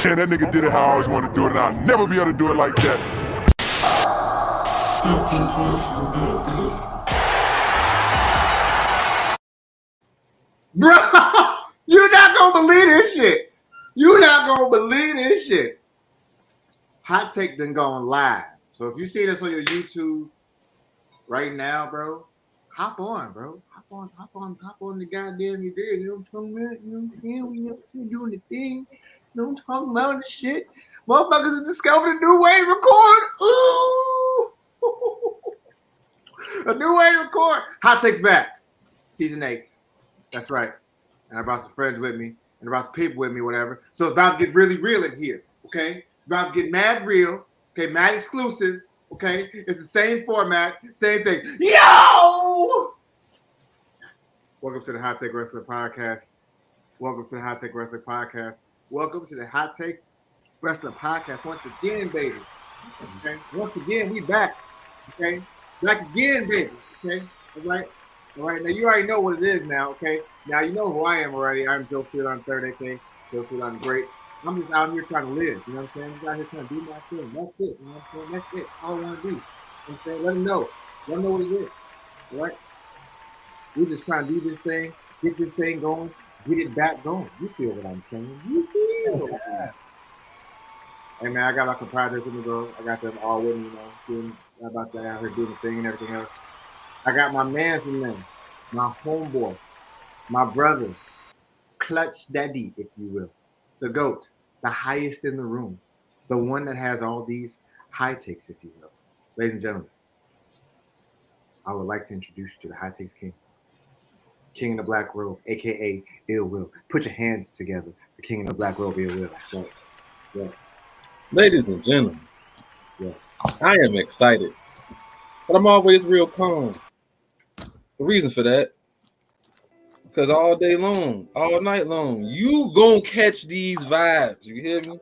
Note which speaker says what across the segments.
Speaker 1: And that nigga did it how I always wanted to do it, and I'll never be able to do it like that.
Speaker 2: Bro, you're not gonna believe this shit. You're not gonna believe this shit. Hot Take done gone live. So if you see this on your YouTube right now, bro, hop on, bro. Hop on the goddamn you did. You know what I'm talking about? You know what I'm saying? You're doing the thing. You know what I'm talking about? The shit. Motherfuckers have discovered a new way to record. Ooh! A new way to record. Hot Takes back. Season 8. That's right. And I brought some friends with me. And I brought some people with me, whatever. So it's about to get really real in here. Okay? It's about to get mad real. Okay? Mad exclusive. Okay? It's the same format. Same thing. Yo! Welcome to the Hot Take Wrestling Podcast. Welcome to the Hot Take Wrestling Podcast. Welcome to the Hot Take Wrestling Podcast once again, baby. Okay? Once again, we back. Okay? Back again, baby. Okay? All right? All right, now you already know what it is now, okay? Now you know who I am already. I'm Joe Field on Third AK. Joe Field on Great. I'm just out here trying to live, you know what I'm saying? I'm just out here trying to do my thing. That's it, you know what I'm saying? That's it. That's all I want to do. You know what I'm saying? Let them know. Let them know what it is, all right? We're just trying to do this thing, get this thing going, get it back going. You feel what I'm saying? You feel that. Hey, man, I got my compadres with me, bro. I got them all with me, you know, doing about that out here doing the thing and everything else. I got my mans in there, my homeboy, my brother, Clutch Daddy, if you will, the GOAT, the highest in the room, the one that has all these high takes, if you will. Ladies and gentlemen, I would like to introduce you to the High Takes King, King in the Black Robe, a.k.a. Ill Will. Put your hands together, the King in the Black Robe, Ill Will. That's right. Yes.
Speaker 3: Ladies and gentlemen,
Speaker 2: Yes.
Speaker 3: I am excited, but I'm always real calm. The reason for that, because all day long, all night long, you gonna catch these vibes. You hear me?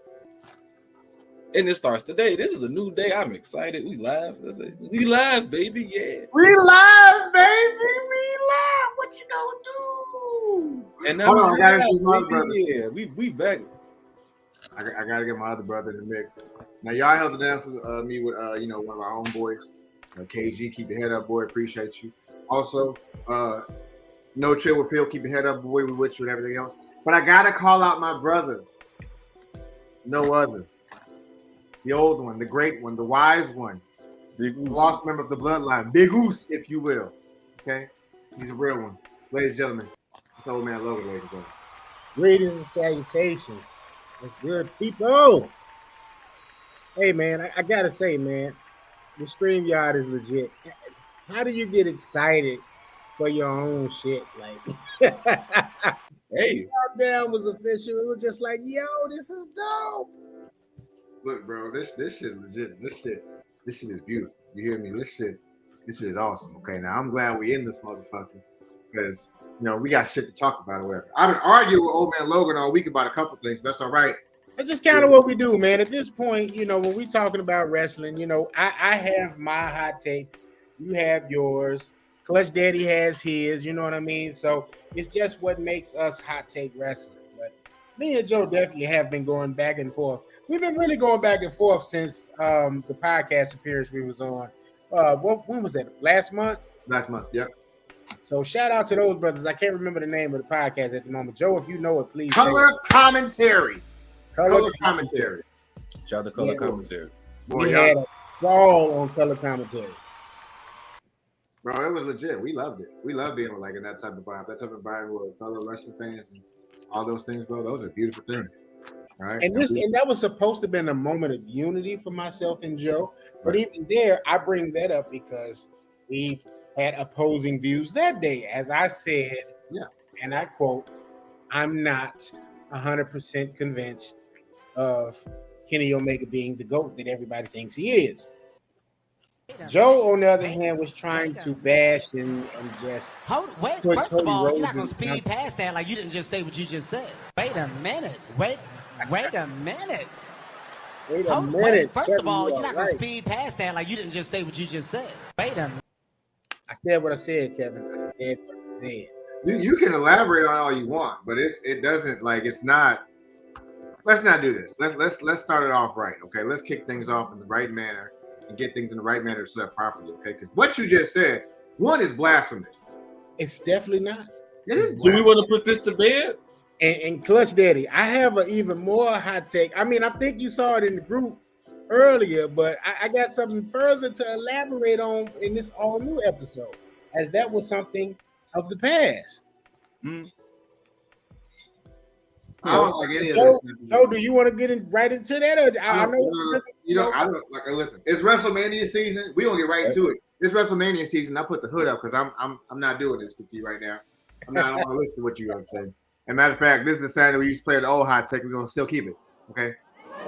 Speaker 3: And it starts today. This is a new day. I'm excited. We live. We live, baby. Yeah.
Speaker 2: We live, baby. We live. What you gonna do?
Speaker 3: And now
Speaker 2: hold on, I gotta
Speaker 3: live,
Speaker 2: introduce my
Speaker 3: baby.
Speaker 2: brother.
Speaker 3: Yeah, we back.
Speaker 2: I gotta get my other brother in the mix. Now y'all held it down for me with one of our homeboys, KG. Keep your head up, boy. Appreciate you. Also, no chill with Phil. Keep your head up, boy. We with you and everything else. But I gotta call out my brother. No other. The old one, the great one, the wise one,
Speaker 3: Big
Speaker 2: the lost member of the bloodline, Big Goose, if you will. Okay, he's a real one, ladies and gentlemen. It's old man Logan, ladies and gentlemen.
Speaker 4: Greetings and salutations. That's good, people. Hey, man, I gotta say, man, the StreamYard is legit. How do you get excited for your own shit? Like,
Speaker 3: Hey,
Speaker 4: Countdown was official. It was just like, yo, this is dope.
Speaker 2: Look, bro, this shit is legit. This shit is beautiful. You hear me? This shit is awesome. Okay, now I'm glad we in this motherfucker because we got shit to talk about or whatever. I've been arguing with old man Logan all week about a couple things, but that's all right.
Speaker 4: That's just kind of what we do, man. At this point, when we talking about wrestling, I have my hot takes. You have yours. Clutch Daddy has his, you know what I mean? So it's just what makes us hot take wrestling. But me and Joe definitely have been going back and forth. We've been really going back and forth since the podcast appearance we was on. When was that? Last month?
Speaker 2: Last month, yep.
Speaker 4: So shout out to those brothers. I can't remember the name of the podcast at the moment. Joe, if you know it, please.
Speaker 2: Color Commentary. Color Commentary.
Speaker 3: shout out to Color Commentary.
Speaker 2: Boy,
Speaker 4: We had a ball on Color Commentary.
Speaker 2: Bro, it was legit. We loved it. We love being like in that type of vibe. That type of vibe with fellow wrestling fans and all those things, bro. Those are beautiful things. Right?
Speaker 4: And that was supposed to have been a moment of unity for myself and Joe. But even there, I bring that up because we had opposing views that day. As I said, and I quote, I'm not 100% convinced of Kenny Omega being the GOAT that everybody thinks he is. Joe, on the other hand, was trying to bash and just
Speaker 5: wait. First of all, you're not gonna speed past that like you didn't just say what you just said. Wait a minute. Wait a minute. First of all, you're not gonna speed past that like you didn't just say what you just said. Wait a minute.
Speaker 4: I said what I said, Kevin. I said what I said.
Speaker 2: You can elaborate on all you want, but it doesn't like it's not let's not do this. Let's start it off right. Okay, let's kick things off in the right manner and get things in the right manner set up properly. Okay, because what you just said, one is blasphemous.
Speaker 4: It's definitely not.
Speaker 2: It is.
Speaker 3: Do we want to put this to bed?
Speaker 4: And Clutch Daddy, I have an even more hot take. I mean, I think you saw it in the group earlier, but I got something further to elaborate on in this all new episode, as that was something of the past.
Speaker 2: I don't like any of
Speaker 4: So,
Speaker 2: this.
Speaker 4: do you want to get right into that? Or I
Speaker 2: don't like. Listen, it's WrestleMania season. We gonna get right into it. It's WrestleMania season. I put the hood up because I'm not doing this with you right now. I'm not gonna listen to what you gotta say. And matter of fact, this is the sign that we used to play the old hot take. We're gonna still keep it. Okay.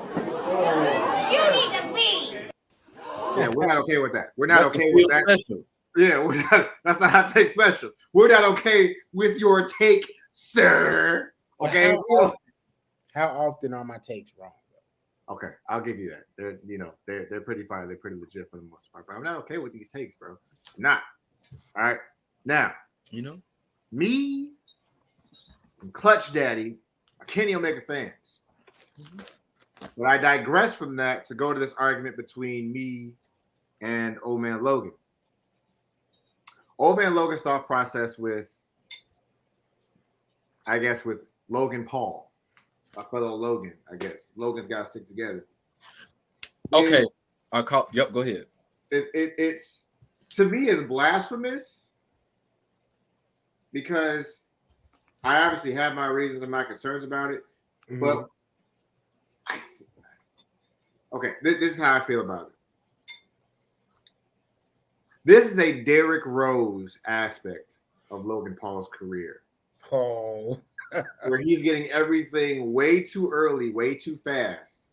Speaker 6: You need to leave.
Speaker 2: Yeah, we're not okay with that. We're not
Speaker 3: That's
Speaker 2: okay with that.
Speaker 3: Special.
Speaker 2: Yeah, we're not. That's not hot take special. We're not okay with your take, sir. Okay.
Speaker 4: How often are my takes wrong?
Speaker 2: Okay, I'll give you that. They're pretty fire. They're pretty legit for the most part. But I'm not okay with these takes, bro. I'm not. All right. Now, me and Clutch Daddy are Kenny Omega fans. But I digress from that to go to this argument between me and Old Man Logan. Old Man Logan's thought process with Logan Paul. My fellow Logan, I guess. Logan's got to stick together.
Speaker 3: Okay. Go ahead.
Speaker 2: It's to me, it's blasphemous because I obviously have my reasons and my concerns about it. Mm-hmm. But this is how I feel about it. This is a Derrick Rose aspect of Logan Paul's career.
Speaker 4: Oh.
Speaker 2: Where he's getting everything way too early, way too fast.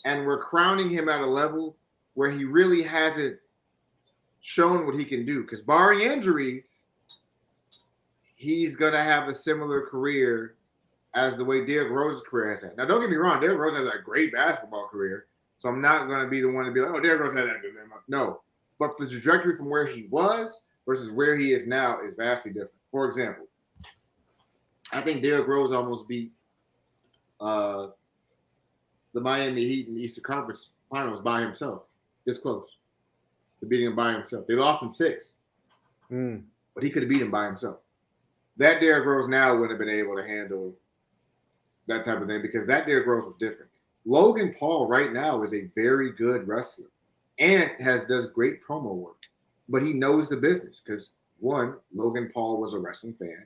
Speaker 2: And we're crowning him at a level where he really hasn't shown what he can do. Because barring injuries, he's going to have a similar career as the way Derrick Rose's career has had. Now, don't get me wrong. Derrick Rose has a great basketball career. So I'm not going to be the one to be like, oh, Derrick Rose had that good. No. But the trajectory from where he was versus where he is now is vastly different. For example, I think Derrick Rose almost beat the Miami Heat in the Eastern Conference Finals by himself. This close to beating him by himself. They lost in 6. But he could have beat him by himself. That Derrick Rose now wouldn't have been able to handle that type of thing because that Derrick Rose was different. Logan Paul right now is a very good wrestler and does great promo work. But he knows the business because, 1, Logan Paul was a wrestling fan.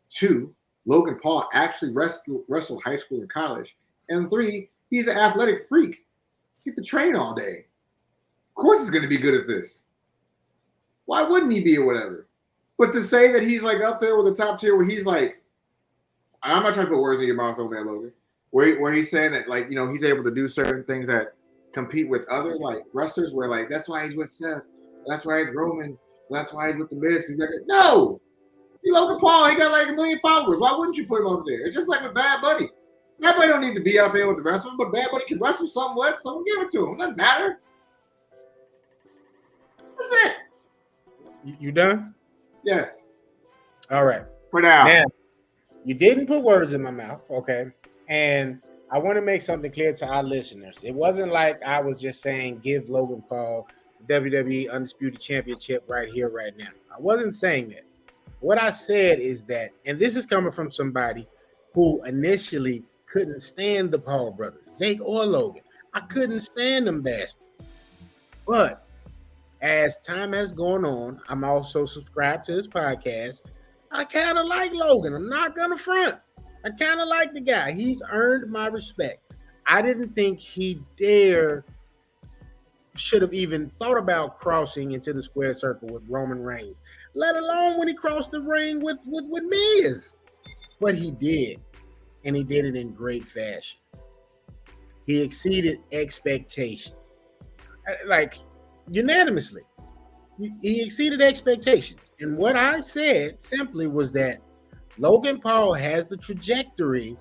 Speaker 2: 2, Logan Paul actually wrestled high school and college. And 3, he's an athletic freak. He get to train all day. Of course he's going to be good at this. Why wouldn't he be or whatever? But to say that he's like up there with the top tier where he's like, I'm not trying to put words in your mouth, Old Man Logan, where he's saying that, like, he's able to do certain things that compete with other, like, wrestlers where, like, that's why he's with Seth. That's why he's Roman. That's why he's with the Miz. He's like, no! Logan Paul, he got like 1 million followers. Why wouldn't you put him over there? It's just like with Bad Bunny. Bad Bunny don't need to be out there with the wrestler, but Bad Bunny can wrestle somewhat, so we'll give it to him. Doesn't matter. That's it.
Speaker 4: You done?
Speaker 2: Yes.
Speaker 4: All right.
Speaker 2: For now.
Speaker 4: Now, you didn't put words in my mouth, okay? And I want to make something clear to our listeners. It wasn't like I was just saying give Logan Paul the WWE Undisputed Championship right here, right now. I wasn't saying that. What I said is that, and this is coming from somebody who initially couldn't stand the Paul brothers, Jake or Logan. I couldn't stand them bastards. But as time has gone on, I'm also subscribed to his podcast. I kind of like Logan. I'm not going to front. I kind of like the guy. He's earned my respect. I didn't think he should have even thought about crossing into the square circle with Roman Reigns, let alone when he crossed the ring with Miz. But he did, and he did it in great fashion. He exceeded expectations, like unanimously. He exceeded expectations. And what I said simply was that Logan Paul has the trajectory,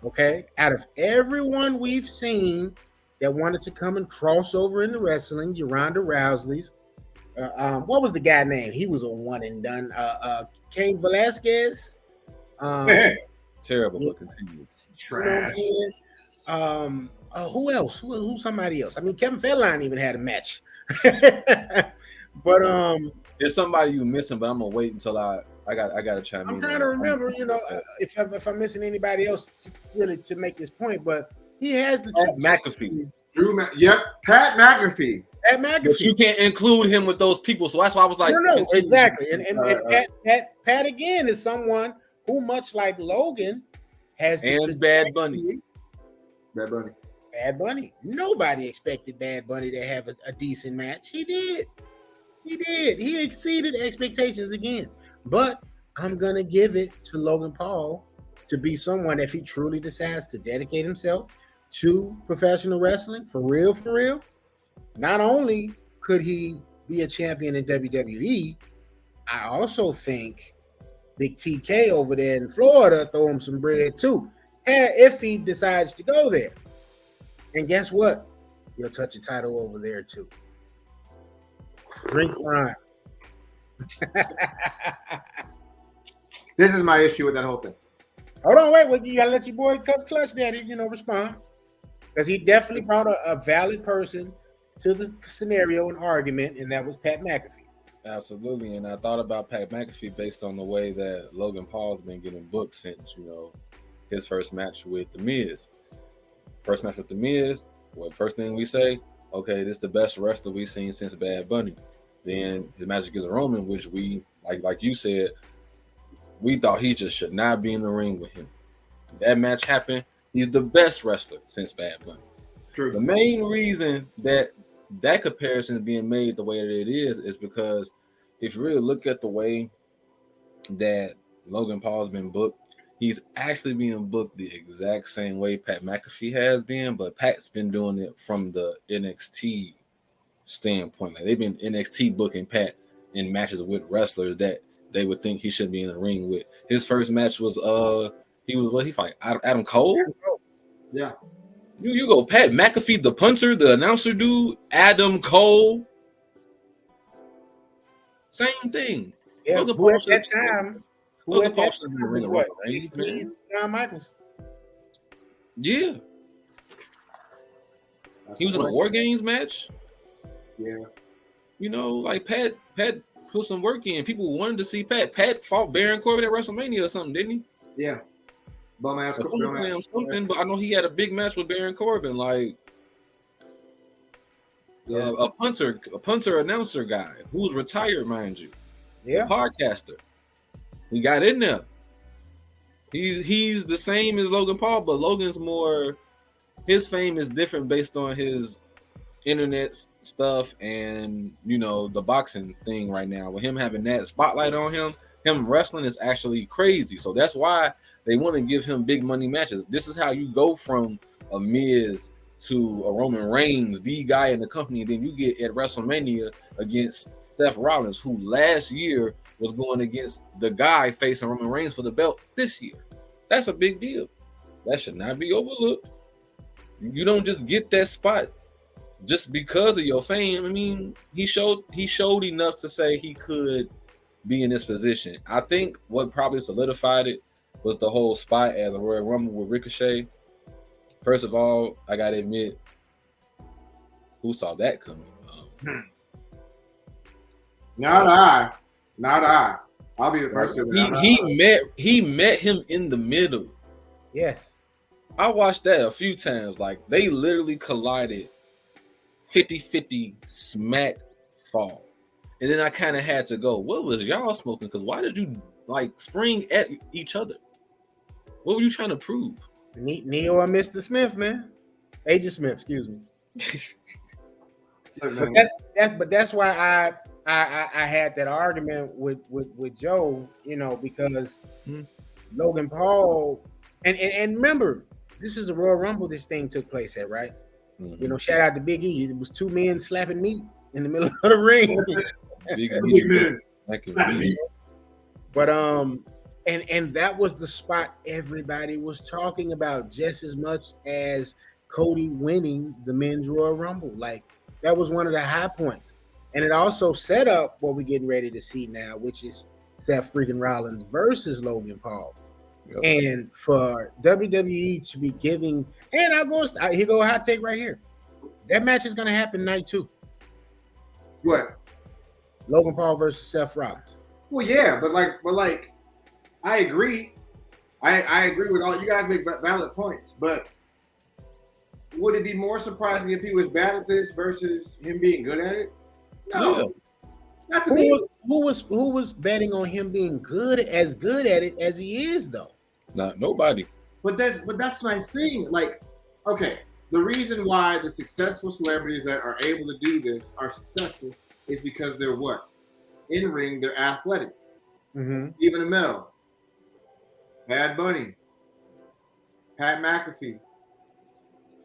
Speaker 4: okay, out of everyone we've seen that wanted to come and cross over into wrestling, Ronda Rousey's. What was the guy name? He was a one and done. Cain Velasquez.
Speaker 3: Terrible, but continuous.
Speaker 2: Trash.
Speaker 4: Who else? Who's somebody else? I mean, Kevin Federline even had a match. But
Speaker 3: there's somebody you missing, but I'm gonna wait until I gotta chime in.
Speaker 4: I'm trying to remember, if I'm missing anybody else to make this point, but he has the
Speaker 3: McAfee.
Speaker 2: Pat McAfee.
Speaker 4: Pat McAfee.
Speaker 3: But you can't include him with those people, so that's why I was like,
Speaker 4: no, exactly. And Pat again is someone who, much like Logan, has
Speaker 3: Bad Bunny.
Speaker 2: Bad Bunny.
Speaker 4: Nobody expected Bad Bunny to have a decent match. He did. He exceeded expectations again. But I'm gonna give it to Logan Paul to be someone, if he truly decides to dedicate himself to professional wrestling for real. Not only could he be a champion in WWE, I also think Big TK over there in Florida throw him some bread too, if he decides to go there. And guess what? He'll touch a title over there too. Drink wine.
Speaker 2: This is my issue with that whole thing.
Speaker 4: Hold on, wait. You gotta let your boy Clutch Daddy, respond, because he definitely brought a valid person to the scenario and argument, and that was Pat McAfee.
Speaker 3: Absolutely, and I thought about Pat McAfee based on the way that Logan Paul's been getting booked since his first match with The Miz. First match with The Miz. First thing we say, okay, this is the best wrestler we've seen since Bad Bunny. Then his match against Roman, which we like you said, we thought he just should not be in the ring with him. That match happened. He's the best wrestler since Bad Bunny.
Speaker 2: True.
Speaker 3: The main reason that comparison is being made the way that it is because if you really look at the way that Logan Paul's been booked, he's actually being booked the exact same way Pat McAfee has been, but Pat's been doing it from the NXT standpoint. Like they've been NXT booking Pat in matches with wrestlers that they would think he should be in the ring with. His first match was he fight Adam Cole?
Speaker 2: Yeah.
Speaker 3: You go Pat McAfee, the punter, the announcer dude, Adam Cole. Same thing.
Speaker 4: Yeah,
Speaker 3: Logan
Speaker 4: who
Speaker 3: Paul
Speaker 4: at that time
Speaker 3: was in the ring
Speaker 4: what?
Speaker 3: man.
Speaker 4: Shawn Michaels.
Speaker 3: Yeah. He was in a War Games match.
Speaker 2: Yeah.
Speaker 3: Like Pat put some work in. People wanted to see Pat. Pat fought Baron Corbin at Wrestlemania or something, didn't he?
Speaker 2: Yeah. Bum ass.
Speaker 3: Something, but I know he had a big match with Baron Corbin, like a punter announcer guy who's retired, mind you.
Speaker 4: Yeah.
Speaker 3: A podcaster. He got in there. He's the same as Logan Paul, but Logan's more. His fame is different based on his internet stuff and the boxing thing right now. With him having that spotlight on him wrestling is actually crazy. So that's why they want to give him big money matches. This is how you go from a Miz to a Roman Reigns, the guy in the company, and then you get at WrestleMania against Seth Rollins, who last year was going against the guy facing Roman Reigns for the belt this year. That's a big deal. That should not be overlooked. You don't just get that spot just because of your fame. I mean, he showed enough to say he could be in this position. I think what probably solidified it was the whole spot as a Royal Rumble with Ricochet. First of all, I gotta admit, who saw that coming?
Speaker 2: Not I. I'll be the first to.
Speaker 3: He met him in the middle.
Speaker 4: Yes.
Speaker 3: I watched that a few times. Like they literally collided 50-50 smack fall. And then I kind of had to go, what was y'all smoking? Because why did you spring at each other? What were you trying to prove?
Speaker 4: Neo and Mr. Smith, man. Agent Smith, excuse me. But that's why I had that argument with Joe, because Logan Paul and remember, this is the Royal Rumble this thing took place at, right? Mm-hmm. Shout out to Big E. It was two men slapping meat in the middle of the ring.
Speaker 3: Big men.
Speaker 4: But and that was the spot everybody was talking about just as much as Cody winning the men's Royal Rumble. Like that was one of the high points. And it also set up what we're getting ready to see now, which is Seth freaking Rollins versus Logan Paul.
Speaker 3: Yep.
Speaker 4: And for WWE to be giving, and here go a hot take right here. That match is going to happen night 2.
Speaker 2: What?
Speaker 4: Logan Paul versus Seth Rollins.
Speaker 2: Well, yeah, but I agree. I agree with all you guys make valid points, but would it be more surprising if he was bad at this versus him being good at it? No.
Speaker 3: Yeah.
Speaker 2: That's me.
Speaker 4: Who was betting on him being good at it as he is though?
Speaker 3: Not nobody.
Speaker 2: But that's my thing. Like, okay, the reason why the successful celebrities that are able to do this are successful is because they're what? In ring, they're athletic.
Speaker 4: Mm-hmm.
Speaker 2: Even Amell, Bad Bunny, Pat McAfee,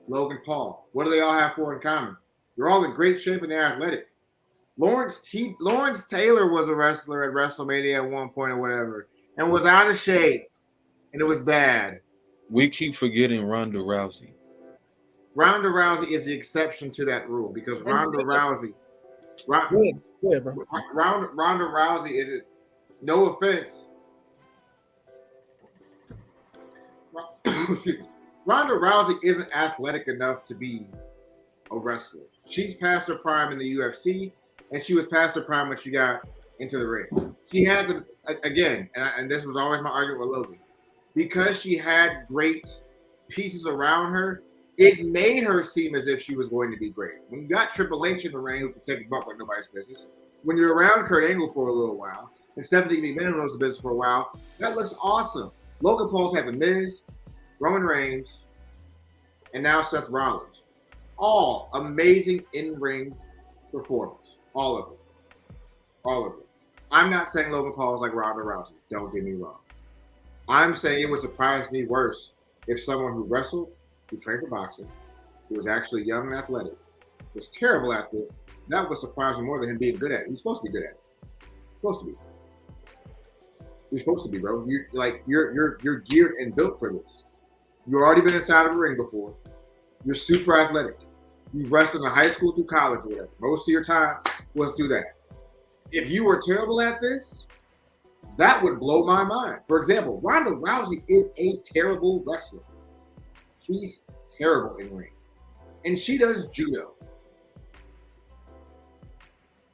Speaker 2: Logan Paul. What do they all have for in common? They're all in great shape and they're athletic. Lawrence Taylor was a wrestler at Wrestlemania at one point or whatever, and was out of shape, and it was bad.
Speaker 3: We keep forgetting Ronda Rousey.
Speaker 2: Ronda Rousey is the exception to that rule because Ronda Rousey.
Speaker 4: Go ahead, bro.
Speaker 2: Ronda Rousey isn't. No offense. Ronda Rousey isn't athletic enough to be a wrestler. She's past her prime in the UFC, and she was past her prime when she got into the ring. She had the and this was always my argument with Logan, because she had great pieces around her. It made her seem as if she was going to be great. When you got Triple H in the ring who could take a bump like nobody's business, when you're around Kurt Angle for a little while, and Stephanie McMahon knows the business for a while, that looks awesome. Logan Paul's had The Miz, Roman Reigns, and now Seth Rollins. All amazing in-ring performers. All of them. All of them. I'm not saying Logan Paul is like Ronda Rousey. Don't get me wrong. I'm saying it would surprise me worse if someone who wrestled, who trained for boxing, who was actually young and athletic, was terrible at this. That would surprise me more than him being good at it. He's supposed to be good at it. Supposed to be. You're supposed to be, bro. You're geared and built for this. You've already been inside of a ring before. You're super athletic. You wrestled in high school through college or whatever. Most of your time was through that. If you were terrible at this, that would blow my mind. For example, Ronda Rousey is a terrible wrestler. She's terrible in ring. And she does judo.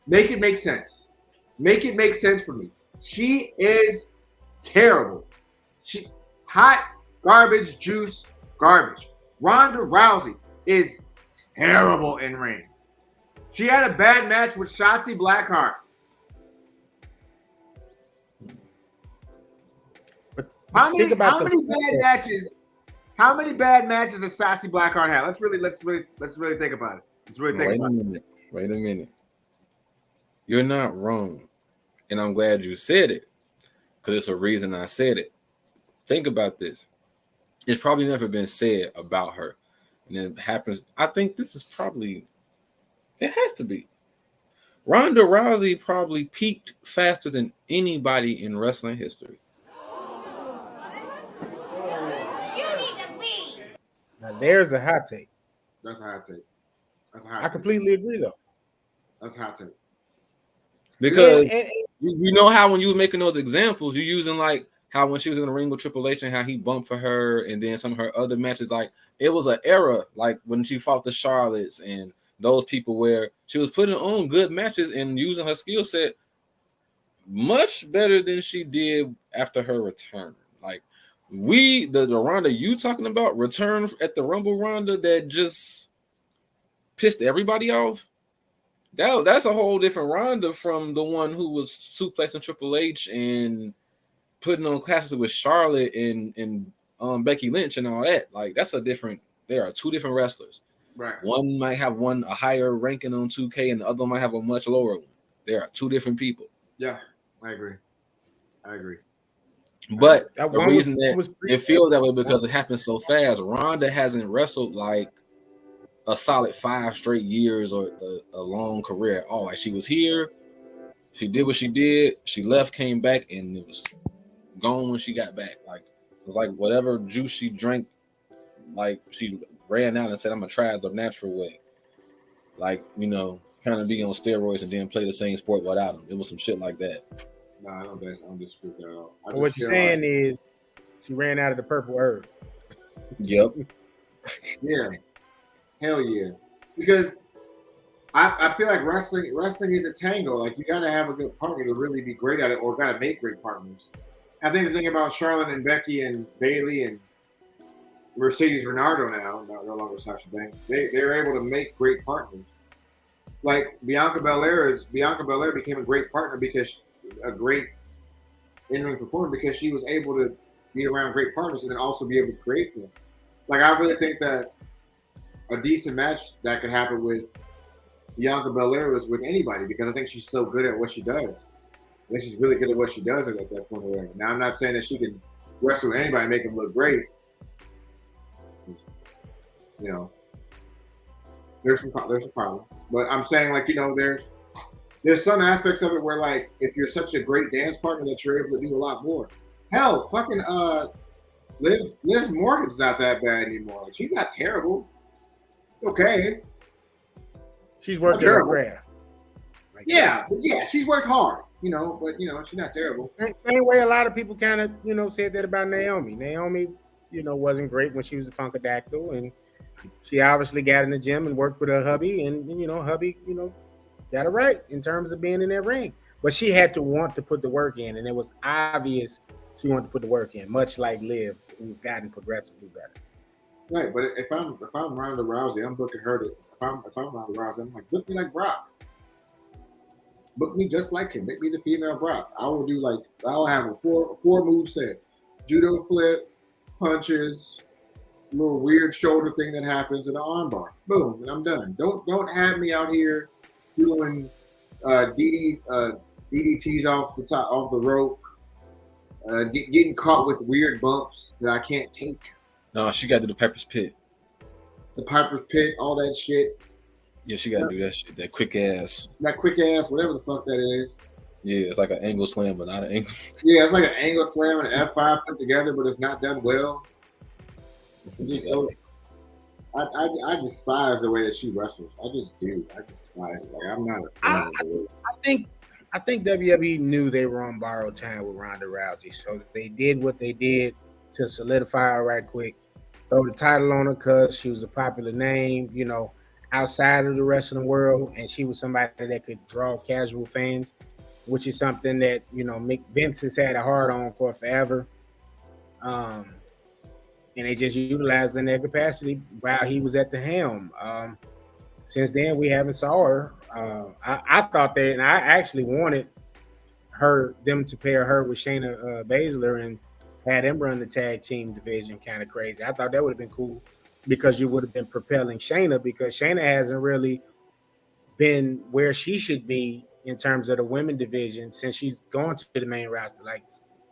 Speaker 2: Make it make sense. Make it make sense for me. She is terrible. She hot garbage juice garbage. Ronda Rousey is terrible in ring. She had a bad match with Shotzi Blackheart. How many bad matches has Shotzi Blackheart had? Let's really think about it.
Speaker 3: Wait a minute. You're not wrong. And I'm glad you said it, because it's a reason I said it. Think about this. It's probably never been said about her. And it happens. I think this is probably, it has to be. Ronda Rousey probably peaked faster than anybody in wrestling history.
Speaker 6: You need to leave.
Speaker 4: Now there's a hot take.
Speaker 2: That's a hot take.
Speaker 4: I completely agree, though.
Speaker 2: That's a hot take.
Speaker 3: Because you know how when you were making those examples, you're using like how when she was in the ring with Triple H and how he bumped for her, and then some of her other matches, like it was an era, like when she fought the Charlottes and those people where she was putting on good matches and using her skill set much better than she did after her return. Like the Ronda you talking about return at the Rumble Ronda that just pissed everybody off. That's a whole different Ronda from the one who was suplexing Triple H and putting on classes with Charlotte and Becky Lynch and all that. Like there are two different wrestlers.
Speaker 2: Right.
Speaker 3: One might have a higher ranking on 2K and the other one might have a much lower one. There are two different people.
Speaker 2: Yeah, I agree.
Speaker 3: But the reason that it feels that way because it happened so fast. Ronda hasn't wrestled like a solid 5 straight years or a long career at all. Like she was here, she did what she did, she left, came back, and it was gone when she got back. Like it was like whatever juice she drank, like she ran out and said, "I'm gonna try it the natural way." Like, you know, trying to be on steroids and then play the same sport without them. It was some shit like that.
Speaker 2: No, I don't dispute that at all.
Speaker 4: What you're saying is She ran out of the purple herb.
Speaker 3: Yep.
Speaker 2: Yeah. Hell yeah. Because I feel like wrestling is a tango. Like you gotta have a good partner to really be great at it, or gotta make great partners. I think the thing about Charlotte and Becky and Bayley and Mercedes Renardo now, no longer Sasha Banks, they're able to make great partners. Like Bianca Belair became a great partner because a great in-ring performer because she was able to be around great partners and then also be able to create them. Like I really think that a decent match that could happen with Bianca Belair was with anybody because I think she's so good at what she does. I think she's really good at what she does at that point already. Now I'm not saying that she can wrestle with anybody and make them look great. You know, there's some problems, but I'm saying like there's some aspects of it where like if you're such a great dance partner that you're able to do a lot more. Hell, fucking Liv Morgan's not that bad anymore. Like she's not terrible. Okay.
Speaker 4: She's worked her craft. Like
Speaker 2: yeah, she's worked hard, but she's not terrible.
Speaker 4: Same way a lot of people kind of, said that about Naomi. Naomi, wasn't great when she was a Funkadactyl, and she obviously got in the gym and worked with her hubby, and hubby, got it right in terms of being in that ring. But she had to want to put the work in, and it was obvious she wanted to put the work in, much like Liv, who's gotten progressively better.
Speaker 2: Right, but if I'm Ronda Rousey, I'm booking her to. If I'm Ronda Rousey, I'm like, book me like Brock. Book me just like him. Make me the female Brock. I'll have a four move set: judo flip, punches, little weird shoulder thing that happens, and an armbar. Boom, and I'm done. Don't have me out here doing DDTs off the rope, getting caught with weird bumps that I can't take.
Speaker 3: No, she got to the Piper's Pit.
Speaker 2: The Piper's Pit, all that shit.
Speaker 3: Yeah, she got to do that shit. That quick ass,
Speaker 2: whatever the fuck that is.
Speaker 3: Yeah, it's like an angle slam, but not an angle.
Speaker 2: Yeah, it's like an angle slam and an F5 put together, but it's not done well. I despise the way that she wrestles. I just do. I despise it. Like I'm not a fan of it.
Speaker 4: I think WWE knew they were on borrowed time with Ronda Rousey, so they did what they did to solidify her right quick. Throw the title on her because she was a popular name, outside of the wrestling world, and she was somebody that could draw casual fans, which is something that Vince has had a hard on for forever. And they just utilized in their capacity while he was at the helm. Since then, we haven't saw her. I thought that, and I actually wanted them to pair her with Shayna Baszler and had them run the tag team division. Kind of crazy. I thought that would have been cool because you would have been propelling Shayna, because Shayna hasn't really been where she should be in terms of the women division since she's gone to the main roster. Like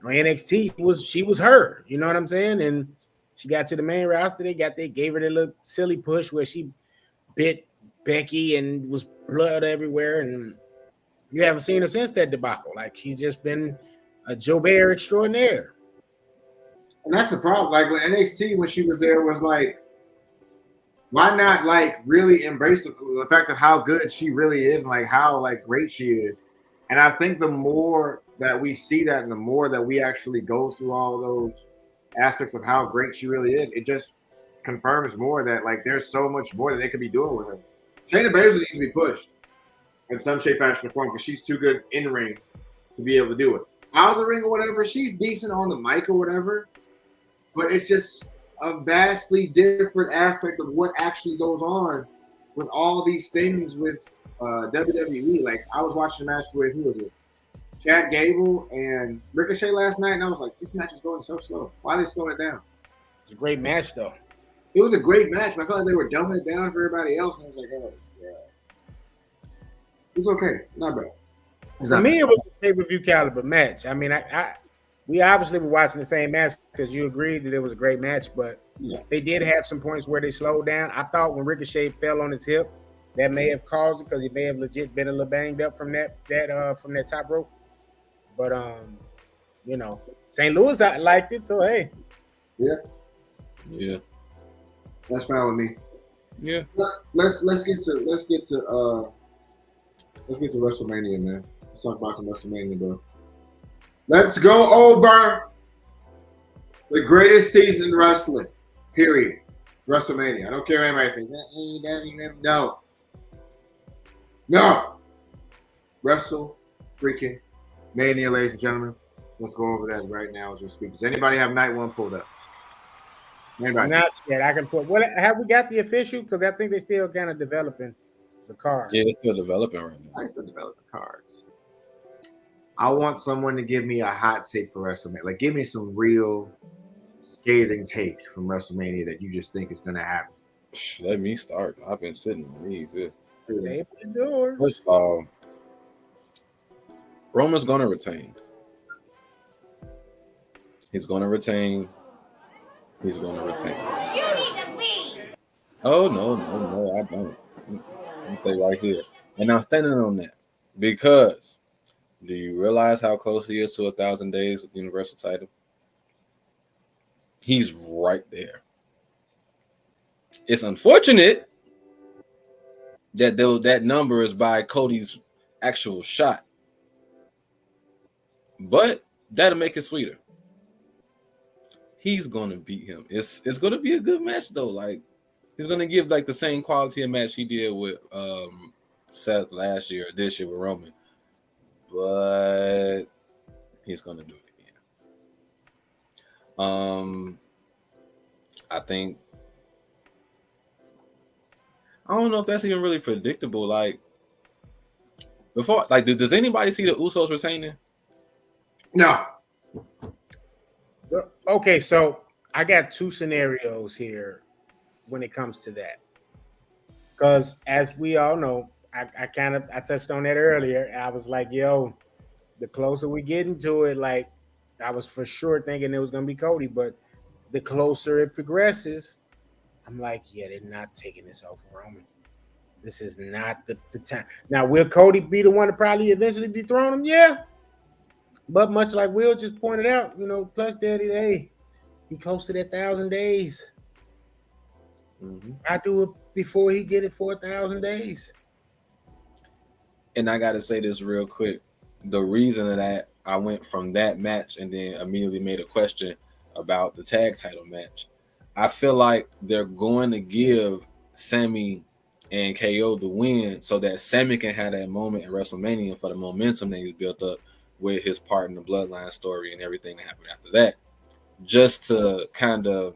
Speaker 4: NXT she was her, you know what I'm saying? And she got to the main roster. They gave her that little silly push where she bit Becky and was blood everywhere, and you haven't seen her since that debacle. Like she's just been a Joe Bear extraordinaire.
Speaker 2: And that's the problem. Like when NXT, when she was there, was like, why not like really embrace the fact of how good she really is and like how like great she is. And I think the more that we see that and the more that we actually go through all those aspects of how great she really is, it just confirms more that like there's so much more that they could be doing with her. Shayna Baszler needs to be pushed in some shape, fashion, or form because she's too good in the ring to be able to do it. Out of the ring or whatever, she's decent on the mic or whatever, but it's just a vastly different aspect of what actually goes on with all these things with WWE. Like I was watching a match with, who was it? Chad Gable and Ricochet last night, and I was like, this match is going so slow. Why are they slowing it down?
Speaker 4: It's a great match, though.
Speaker 2: It was a great match, but I felt like they were dumbing it down for everybody else, and I was like, oh, yeah. It was okay. Not bad.
Speaker 4: For me, it was a pay-per-view caliber match. I mean, we obviously were watching the same match because you agreed that it was a great match, but they did have some points where they slowed down. I thought when Ricochet fell on his hip, that may have caused it because he may have legit been a little banged up from that top rope. But St. Louis liked it, so hey.
Speaker 3: Yeah.
Speaker 2: That's fine with me.
Speaker 3: Yeah.
Speaker 2: Let's get to WrestleMania, man. Let's talk about some WrestleMania, bro. Let's go over The greatest season in wrestling, period. WrestleMania. I don't care what anybody says. AEW, no. No. Wrestle freaking Mania, ladies and gentlemen. Let's go over that right now as we speak. Does anybody have night one pulled up? Anybody?
Speaker 4: Not yet. I can put. What have we got the official? Because I think they're still kind of developing the card.
Speaker 3: Yeah, it's still developing right now.
Speaker 2: I still developing cards. I want someone to give me a hot take for WrestleMania. Like, give me some real scathing take from WrestleMania that you just think is going to happen.
Speaker 3: Let me start. I've been sitting on these. Yeah.
Speaker 4: Open the doors.
Speaker 3: First of all, Roman's going to retain. He's going to retain. He's going to retain.
Speaker 6: You need to leave.
Speaker 3: Oh, no, I don't. Let me say right here. And I'm standing on that because do you realize how close he is to 1,000 days with the Universal title? He's right there. It's unfortunate that that number is by Cody's actual shot, but that'll make it sweeter. He's gonna beat him. It's gonna be a good match though. Like he's gonna give like the same quality of match he did with Seth last year, this year with Roman, but he's gonna do it again. I think I don't know if that's even really predictable. Like before, like does anybody see the Usos retaining?
Speaker 2: No.
Speaker 4: Okay, so I got two scenarios here when it comes to that. Because as we all know, I touched on that earlier. I was like, yo, the closer we get into it, like I was for sure thinking it was going to be Cody, but the closer it progresses, I'm like, yeah, they're not taking this off of Roman. This is not the time. Now, will Cody be the one to probably eventually dethrone him? Yeah. But much like Will just pointed out, you know, Plus Daddy, hey, he close to that 1,000 days.
Speaker 3: Mm-hmm.
Speaker 4: I do it before he get it for 1,000 days.
Speaker 3: And I got to say this real quick. The reason that I went from that match and then immediately made a question about the tag title match, I feel like they're going to give Sammy and KO the win so that Sammy can have that moment in WrestleMania for the momentum that he's built up with his part in the Bloodline story and everything that happened after that, just to kind of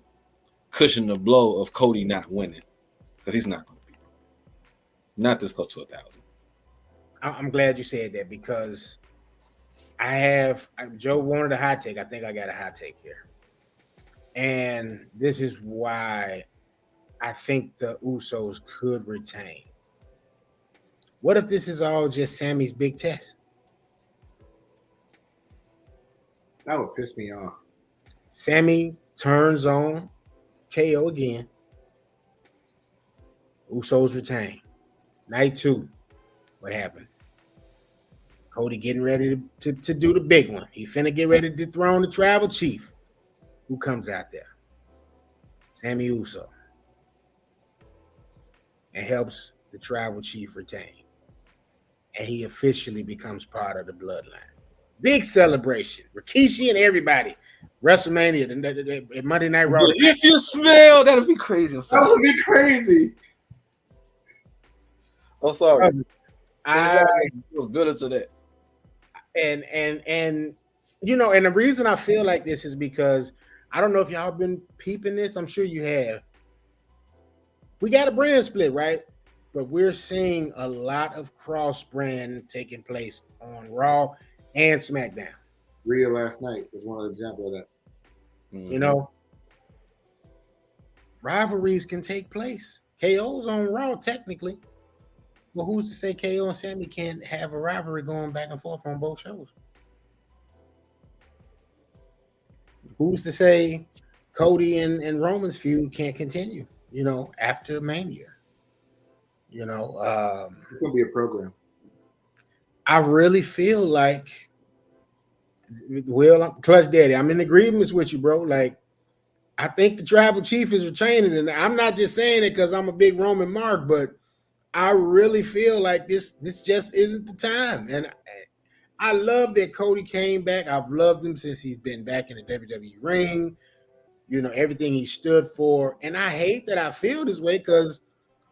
Speaker 3: cushion the blow of Cody not winning, because he's not going to beat him. Not this close to 1,000.
Speaker 4: I'm glad you said that because Joe wanted a hot take. I think I got a hot take here. And this is why I think the Usos could retain. What if this is all just Sammy's big test?
Speaker 2: That would piss me off.
Speaker 4: Sammy turns on KO again. Usos retain. Night 2. What happened? Cody getting ready to do the big one. He finna get ready to dethrone the tribal chief. Who comes out there? Sammy Uso. And helps the tribal chief retain. And he officially becomes part of the bloodline. Big celebration. Rikishi and everybody. WrestleMania, Monday Night Raw.
Speaker 3: If you smell, that'll be crazy. I'm
Speaker 2: That
Speaker 3: sorry.
Speaker 2: would be crazy.
Speaker 3: I'm sorry.
Speaker 4: I
Speaker 3: feel good into that.
Speaker 4: and you know, and the reason I feel like this is because I don't know if y'all been peeping this. I'm sure you have. We got a brand split, right? But we're seeing a lot of cross brand taking place on Raw and SmackDown.
Speaker 2: Rhea last night was one of the examples of that.
Speaker 3: Mm-hmm.
Speaker 4: You know, rivalries can take place. KO's on Raw technically, but who's to say KO and Sammy can't have a rivalry going back and forth on both shows? Who's to say Cody and Roman's feud can't continue, you know, after Mania? You know,
Speaker 2: It's gonna be a program.
Speaker 4: I really feel like, Clutch Daddy, I'm in agreement with you, bro. Like, I think the tribal chief is retaining, and I'm not just saying it because I'm a big Roman mark, but I really feel like this just isn't the time. And I love that Cody came back. I've loved him since he's been back in the WWE ring. everything he stood for. And I hate that I feel this way because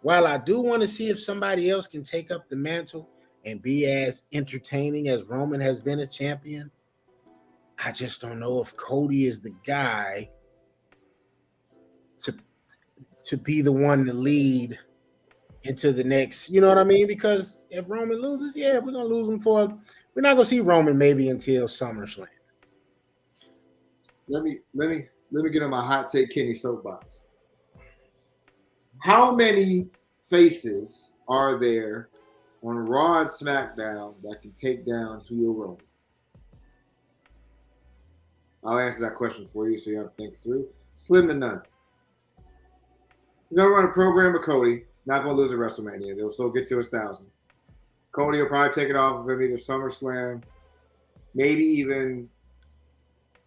Speaker 4: while I do want to see if somebody else can take up the mantle and be as entertaining as Roman has been as champion, I just don't know if Cody is the guy to be the one to lead into the next, you know what I mean? Because if Roman loses, we're gonna lose him we're not gonna see Roman maybe until SummerSlam.
Speaker 2: Let me get on my hot take Kenny soapbox. How many faces are there on Raw and SmackDown that can take down heel Roman? I'll answer that question for you so you have to think through. Slim to none. He's gonna run a program with Cody. He's not gonna lose at WrestleMania. They'll still get to his 1,000. Cody will probably take it off of him either SummerSlam, maybe even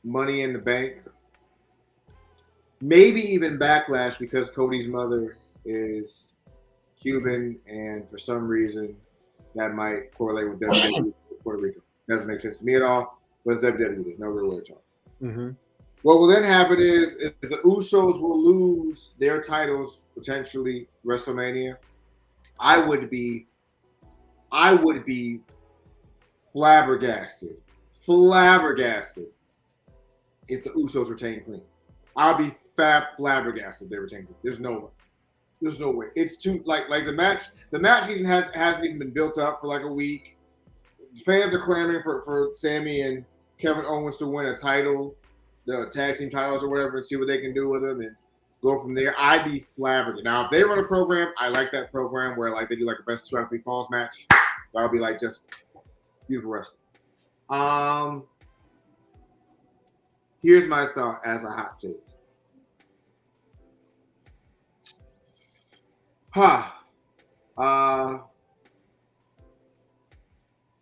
Speaker 2: Money in the Bank, maybe even Backlash because Cody's mother is Cuban and for some reason that might correlate with WWE Puerto Rico. Doesn't make sense to me at all, but it's WWE. There's no real way to talk.
Speaker 4: Mm-hmm.
Speaker 2: What will then happen is the Usos will lose their titles potentially WrestleMania. I would be flabbergasted if the Usos retain clean. I'll be flabbergasted if they retain clean. There's no way. It's too like the match. The match season hasn't even been built up for like a week. Fans are clamoring for Sami and Kevin Owens to win a title, the tag team titles or whatever, and see what they can do with them and go from there. I'd be flabbergasted. Now, if they run a program, I like that program where like they do like a best 2 out of 3 falls match. That'll be like just beautiful wrestling. Here's my thought as a hot take.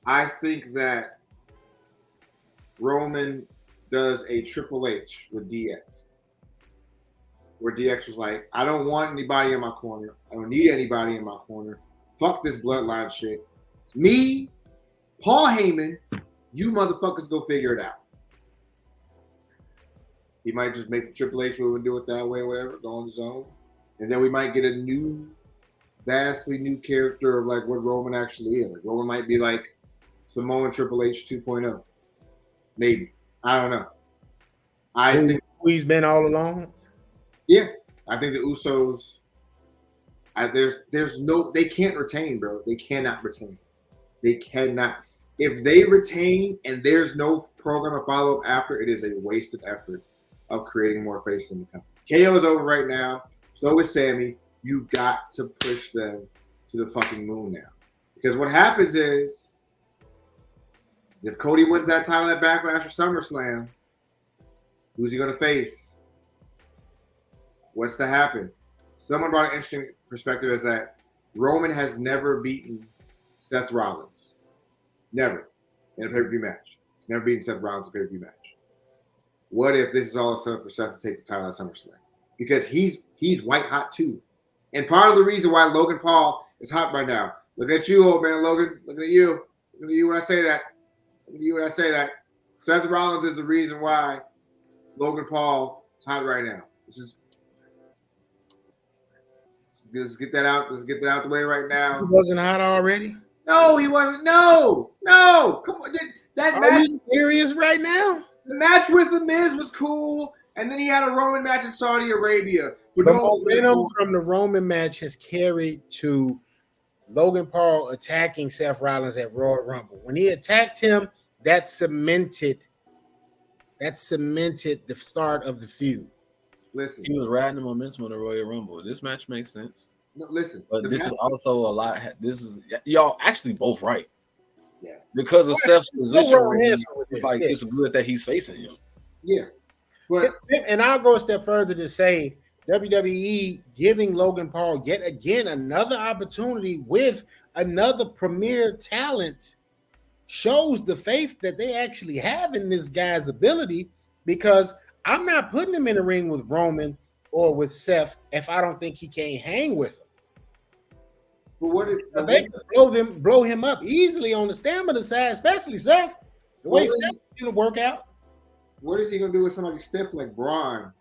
Speaker 2: I think that Roman does a Triple H with DX, where DX was like, I don't want anybody in my corner. I don't need anybody in my corner. Fuck this bloodline shit. It's me, Paul Heyman. You motherfuckers go figure it out. He might just make the Triple H move and do it that way or whatever, go on his own. And then we might get a vastly new character of like what Roman actually is. Like Roman might be like Samoan Triple H 2.0. Maybe. I don't know. I think
Speaker 4: he's been all along.
Speaker 2: Yeah. I think the Usos, there's no, they can't retain, bro. They cannot retain. They cannot. If they retain and there's no program to follow up after, it is a wasted effort of creating more faces in the company. KO is over right now. So is Sami. You got to push them to the fucking moon now. Because what happens is if Cody wins that title at Backlash or SummerSlam, who's he going to face? What's to happen? Someone brought an interesting perspective is that Roman has never beaten Seth Rollins. Never. In a pay-per-view match. He's never beaten Seth Rollins in a pay-per-view match. What if this is all a setup for Seth to take the title at SummerSlam? Because he's white hot too. And part of the reason why Logan Paul is hot right now. Look at you, old man Logan. Look at you. Look at you when I say that. Look at you when I say that. Seth Rollins is the reason why Logan Paul is hot right now. Let's get that out. Let's get that out the way right now.
Speaker 4: He wasn't hot already?
Speaker 2: No, he wasn't. No. Come on. That match.
Speaker 4: Are you serious right now?
Speaker 2: The match with The Miz was cool, and then he had a Roman match in Saudi Arabia. But
Speaker 4: the momentum from the Roman match has carried to Logan Paul attacking Seth Rollins at Royal Rumble. When he attacked him, that cemented the start of the feud.
Speaker 2: Listen,
Speaker 3: he was riding the momentum on the Royal Rumble. This match makes sense.
Speaker 2: No, listen,
Speaker 3: but this is also a lot. This is y'all actually both right.
Speaker 2: Yeah,
Speaker 3: because of Seth's position, it's like it's good that he's facing him.
Speaker 2: Yeah, but
Speaker 4: and I'll go a step further to say WWE giving Logan Paul yet again another opportunity with another premier talent shows the faith that they actually have in this guy's ability, because I'm not putting him in a ring with Roman or with Seth if I don't think he can't hang with him.
Speaker 2: But what if
Speaker 4: they could blow him up easily on the stamina side, especially Seth. The way Seth's gonna work out.
Speaker 2: What is he gonna do with somebody stiff like Braun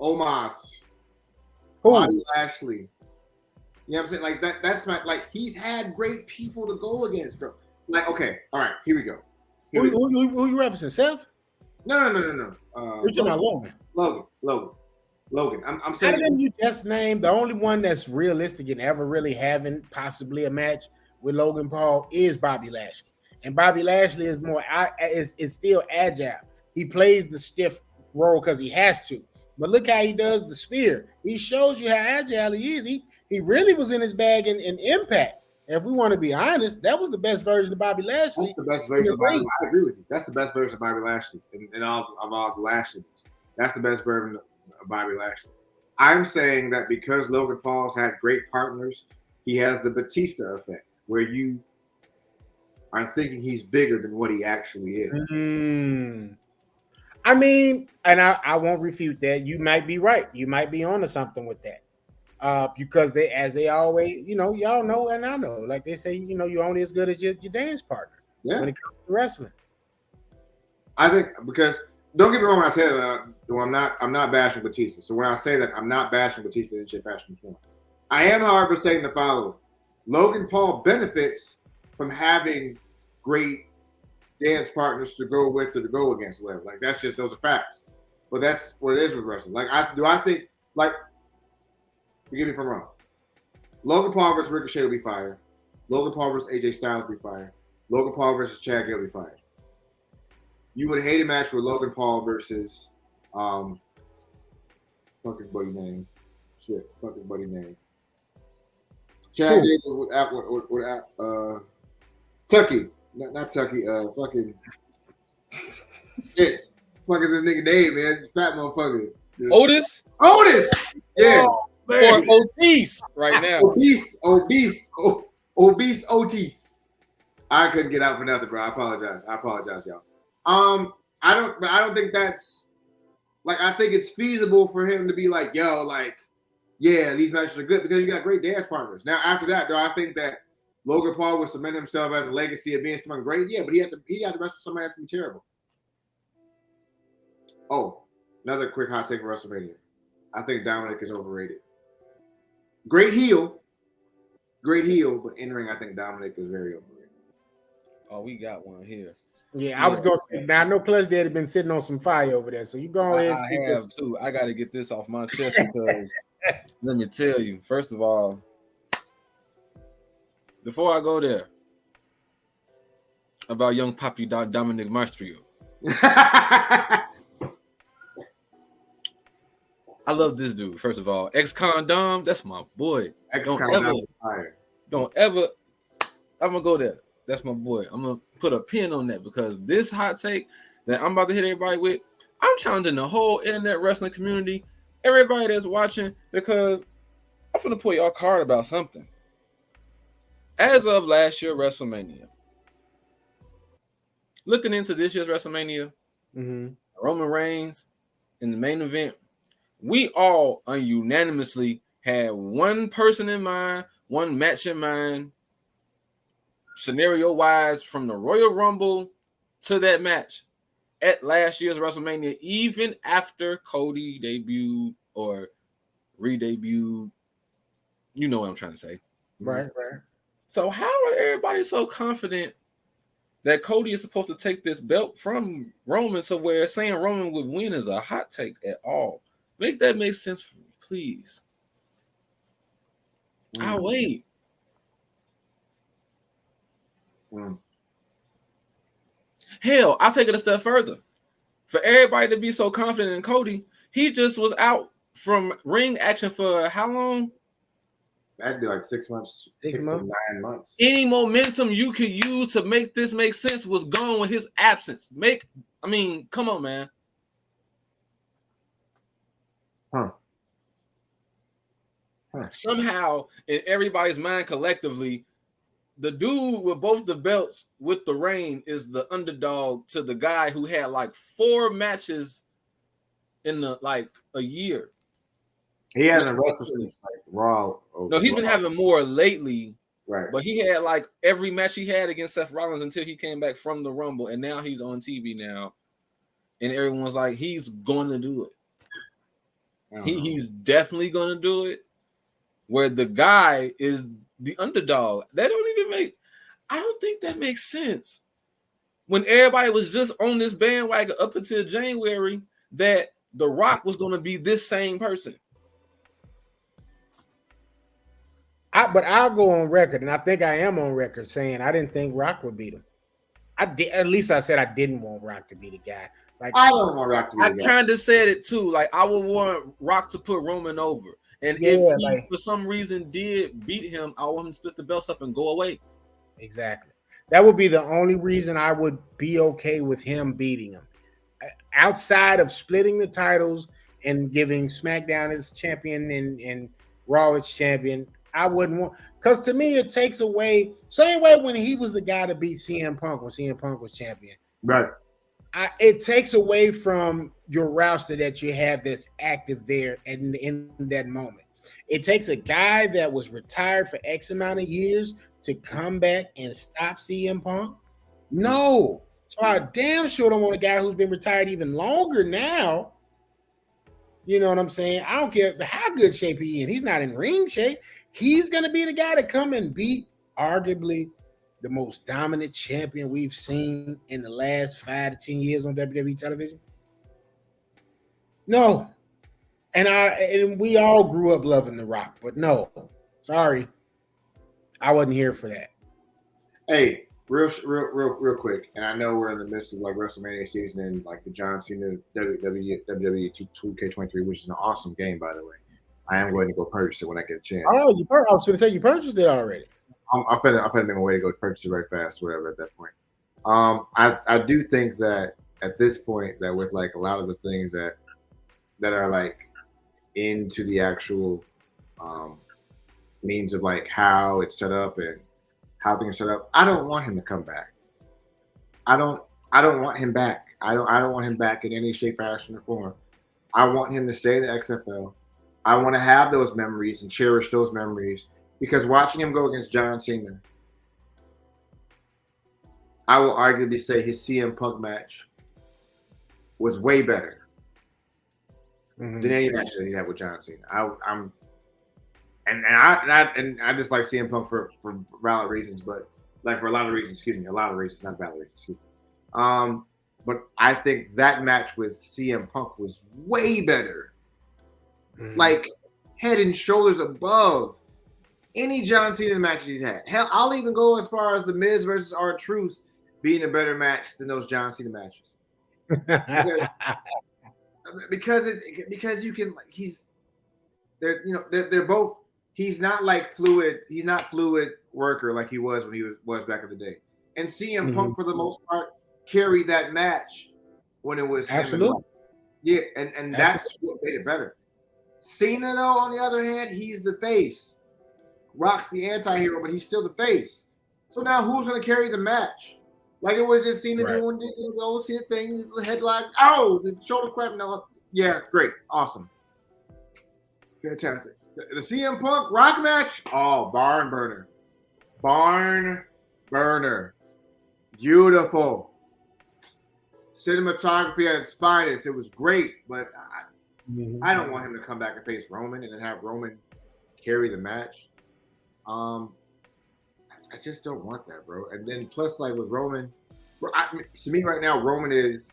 Speaker 2: Omos,
Speaker 4: Who?
Speaker 2: Bobby Lashley. You know what I'm saying? Like that's my like he's had great people to go against, bro. Like, okay, all right, here we go.
Speaker 4: Who you referencing? Seth?
Speaker 2: No.
Speaker 4: You're talking about
Speaker 2: Logan. I'm
Speaker 4: Out
Speaker 2: saying
Speaker 4: of them you just named, the only one that's realistic and ever really having possibly a match with Logan Paul is Bobby Lashley. And Bobby Lashley is is still agile. He plays the stiff role because he has to. But look how he does the spear. He shows you how agile he is. He really was in his bag in Impact. If we want to be honest, that was the best version of Bobby Lashley.
Speaker 2: that's the best version of Bobby. I agree with you. That's the best version of Bobby Lashley in all the Lashley. That's the best version of Bobby Lashley. I'm saying that because Logan Paul's had great partners, he has the Batista effect, where you are thinking he's bigger than what he actually is.
Speaker 4: I mean, and I won't refute that. You might be right. You might be onto something with that. Because they always, y'all know, and I know, like they say, you're only as good as your dance partner when it comes to wrestling.
Speaker 2: I think because don't get me wrong when I say that I'm not bashing Batista. So when I say that I'm not bashing Batista in shit fashion form, I am, however, saying the following: Logan Paul benefits from having great dance partners to go with or to go against, whatever. Like those are facts. But that's what it is with wrestling. Like I think forgive me if I'm wrong. Logan Paul versus Ricochet will be fire. Logan Paul versus AJ Styles will be fire. Logan Paul versus Chad Gable will be fire. You would hate a match with Logan Paul versus fuck his buddy name. Chad Gable with Tucky. Not Tucky, fucking it's fuck is this nigga name, man? This fat motherfucker.
Speaker 3: Otis?
Speaker 2: Yeah.
Speaker 3: Oh, or Otis right now.
Speaker 2: Obese Otis. I couldn't get out for nothing, bro. I apologize, y'all. I don't think that's like, I think it's feasible for him to be like, yo, like, yeah, these matches are good because you got great dance partners. Now, after that, do I think that Logan Paul would cement himself as a legacy of being someone great? Yeah, but he had to wrestle somebody that's gonna be terrible. Oh, another quick hot take for WrestleMania. I think Dominic is overrated. Great heel, but in ring, I think Dominic is very overrated.
Speaker 3: Oh, we got one here.
Speaker 4: Yeah, I was gonna say. Now I know Clutch Dad had been sitting on some fire over there, so you go ahead.
Speaker 3: I have too. I got to get this off my chest because let me tell you. First of all, before I go there, about young Papi Dominic Maestro. I love this dude. First of all, ex-con Dom, that's my boy. Don't ever. I'm gonna go there. That's my boy. I'm gonna put a pin on that because this hot take that I'm about to hit everybody with, I'm challenging the whole internet wrestling community, everybody that's watching, because I'm gonna pull y'all card about something. As of last year WrestleMania, looking into this year's WrestleMania, Roman Reigns in the main event, we all unanimously had one person in mind, one match in mind, scenario-wise, from the Royal Rumble to that match at last year's WrestleMania, even after Cody debuted or re-debuted. You know what I'm trying to say.
Speaker 4: Right.
Speaker 3: So how are everybody so confident that Cody is supposed to take this belt from Roman to where saying Roman would win is a hot take at all? Make that make sense for me, please. I'll wait. Hell, I'll take it a step further. For everybody to be so confident in Cody, he just was out from ring action for how long?
Speaker 2: That'd be like 6 months, 6 to 9 months.
Speaker 3: Any momentum you could use to make this make sense was gone with his absence. Come on, man. Somehow, in everybody's mind collectively, the dude with both the belts with the reign is the underdog to the guy who had like 4 matches in a year.
Speaker 2: He hasn't wrestled since like Raw.
Speaker 3: No, he's been having more lately.
Speaker 2: Right.
Speaker 3: But he had like every match he had against Seth Rollins until he came back from the Rumble, and now he's on TV now, and everyone's like, he's going to do it. He's definitely gonna do it. Where the guy is the underdog. That don't even make. I don't think that makes sense. When everybody was just on this bandwagon up until January, that The Rock was gonna be this same person.
Speaker 4: But I'll go on record, and I think I am on record saying I didn't think Rock would beat him. I did. At least I said I didn't want Rock to be the guy. Like
Speaker 2: I don't want Rock to be the guy.
Speaker 3: I kind of said it too. Like I would want Rock to put Roman over, and if he for some reason did beat him, I want him to split the belts up and go away.
Speaker 4: Exactly. That would be the only reason I would be okay with him beating him. Outside of splitting the titles and giving SmackDown its champion and Raw its champion, I wouldn't want, because to me it takes away, same way when he was the guy to beat CM Punk when CM Punk was champion.
Speaker 2: Right.
Speaker 4: It takes away from your roster that you have that's active there and in that moment. It takes a guy that was retired for X amount of years to come back and stop CM Punk. No. So I damn sure don't want a guy who's been retired even longer now. You know what I'm saying? I don't care how good shape he is. He's not in ring shape. He's going to be the guy to come and beat arguably the most dominant champion we've seen in the last 5 to 10 years on WWE television. No. And we all grew up loving The Rock, but no. Sorry. I wasn't here for that.
Speaker 2: Hey, real quick, and I know we're in the midst of like WrestleMania season and like the John Cena WWE 2K23, which is an awesome game, by the way. I am going to go purchase it when I get a chance.
Speaker 4: Oh, I was going to say you purchased it already.
Speaker 2: I'm finna make my way to go purchase it right fast, whatever. At that point, I do think that at this point that with like a lot of the things that are like into the actual means of like how it's set up and how things are set up, I don't want him to come back. I don't want him back. I don't want him back in any shape, fashion, or form. I want him to stay in the XFL. I want to have those memories and cherish those memories, because watching him go against John Cena, I will arguably say his CM Punk match was way better than any match that he had with John Cena. I just like CM Punk for valid reasons, but like for a lot of reasons, not valid reasons. But I think that match with CM Punk was way better. Like head and shoulders above any John Cena matches he's had. Hell, I'll even go as far as the Miz versus R-Truth being a better match than those John Cena matches. because you can, like, they're both. He's not like fluid. He's not fluid worker like he was when he was back in the day. And CM Punk for the most part carried that match when it was
Speaker 4: absolutely.
Speaker 2: And that's what made it better. Cena, though, on the other hand, he's the face. Rock's the anti-hero, but he's still the face. So now who's going to carry the match? Like it was just Cena doing the old Cena thing, the headlock. Oh, the shoulder clap. No, yeah, great. Awesome. Fantastic. The CM Punk Rock match. Oh, barn burner. Barn burner. Beautiful. Cinematography at its finest. It was great, but I don't want him to come back and face Roman and then have Roman carry the match. I just don't want that, bro. And then plus, like with Roman, to me right now, Roman is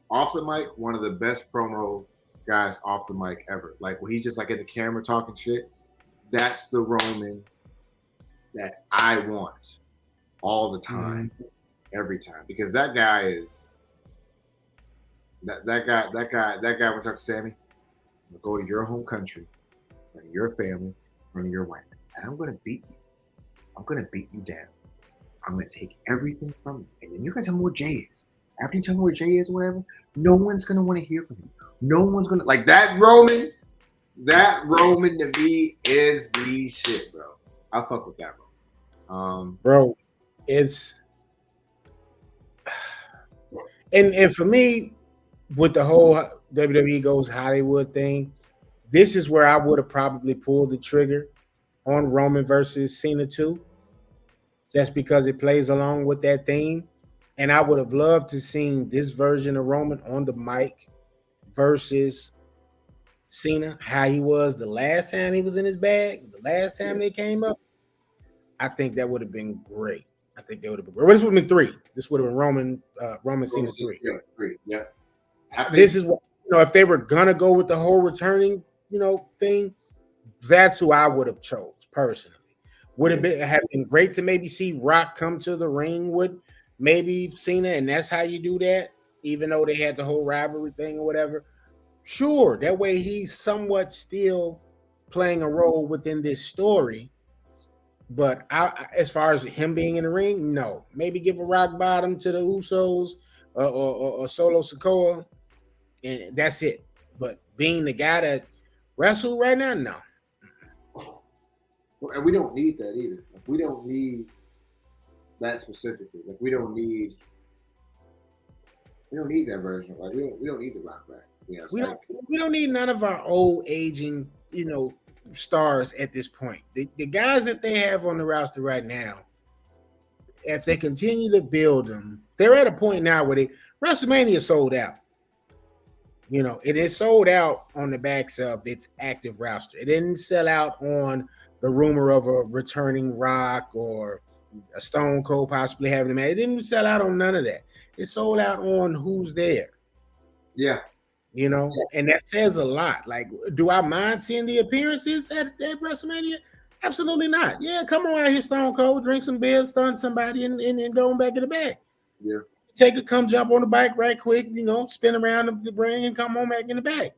Speaker 2: off the mic one of the best promo guys off the mic ever. Like when he's just like at the camera talking shit, that's the Roman that I want all the time, every time, because that guy is. That guy when talk to Sammy, I'm gonna go to your home country, and your family, and your wife, and I'm gonna beat you. I'm gonna beat you down. I'm gonna take everything from you, and then you're gonna tell me where Jay is. After you tell me where Jay is or whatever, no one's gonna want to hear from you. No one's gonna like that Roman. That Roman to me is the shit, bro. I'll fuck with that, bro.
Speaker 4: Bro, it's and for me, with the whole WWE goes Hollywood thing, this is where I would have probably pulled the trigger on Roman versus Cena 2, just because it plays along with that theme. And I would have loved to seen this version of Roman on the mic versus Cena, how he was the last time he was in his bag, the last time they came up, I think that would have been great. I think that would have been great. Well, this would have been 3. This would have been Roman Cena 3.
Speaker 2: Yeah, 3. Yeah.
Speaker 4: This is what, if they were gonna go with the whole returning, thing, that's who I would have chose personally. Would have been great to maybe see Rock come to the ring with maybe Cena, and that's how you do that, even though they had the whole rivalry thing or whatever. Sure, that way he's somewhat still playing a role within this story. But as far as him being in the ring, no. Maybe give a rock bottom to the Usos or Solo Sikoa, and that's it. But being the guy that wrestled right now, no.
Speaker 2: Well, and we don't need that either. Like, we don't need that specifically. Like, we don't need that version. Like, we don't need the rock back.
Speaker 4: We don't need none of our old aging, stars at this point. The guys that they have on the roster right now, if they continue to build them, they're at a point now where WrestleMania sold out. It is sold out on the backs of its active roster. It didn't sell out on the rumor of a returning Rock or a Stone Cold possibly having a match. It didn't sell out on none of that. It sold out on who's there.
Speaker 2: Yeah.
Speaker 4: And that says a lot. Like, do I mind seeing the appearances at WrestleMania? Absolutely not. Yeah, come on out here, Stone Cold, drink some beer, stun somebody, and go back in the back.
Speaker 2: Yeah.
Speaker 4: Come jump on the bike right quick, spin around the ring and come on back in the back.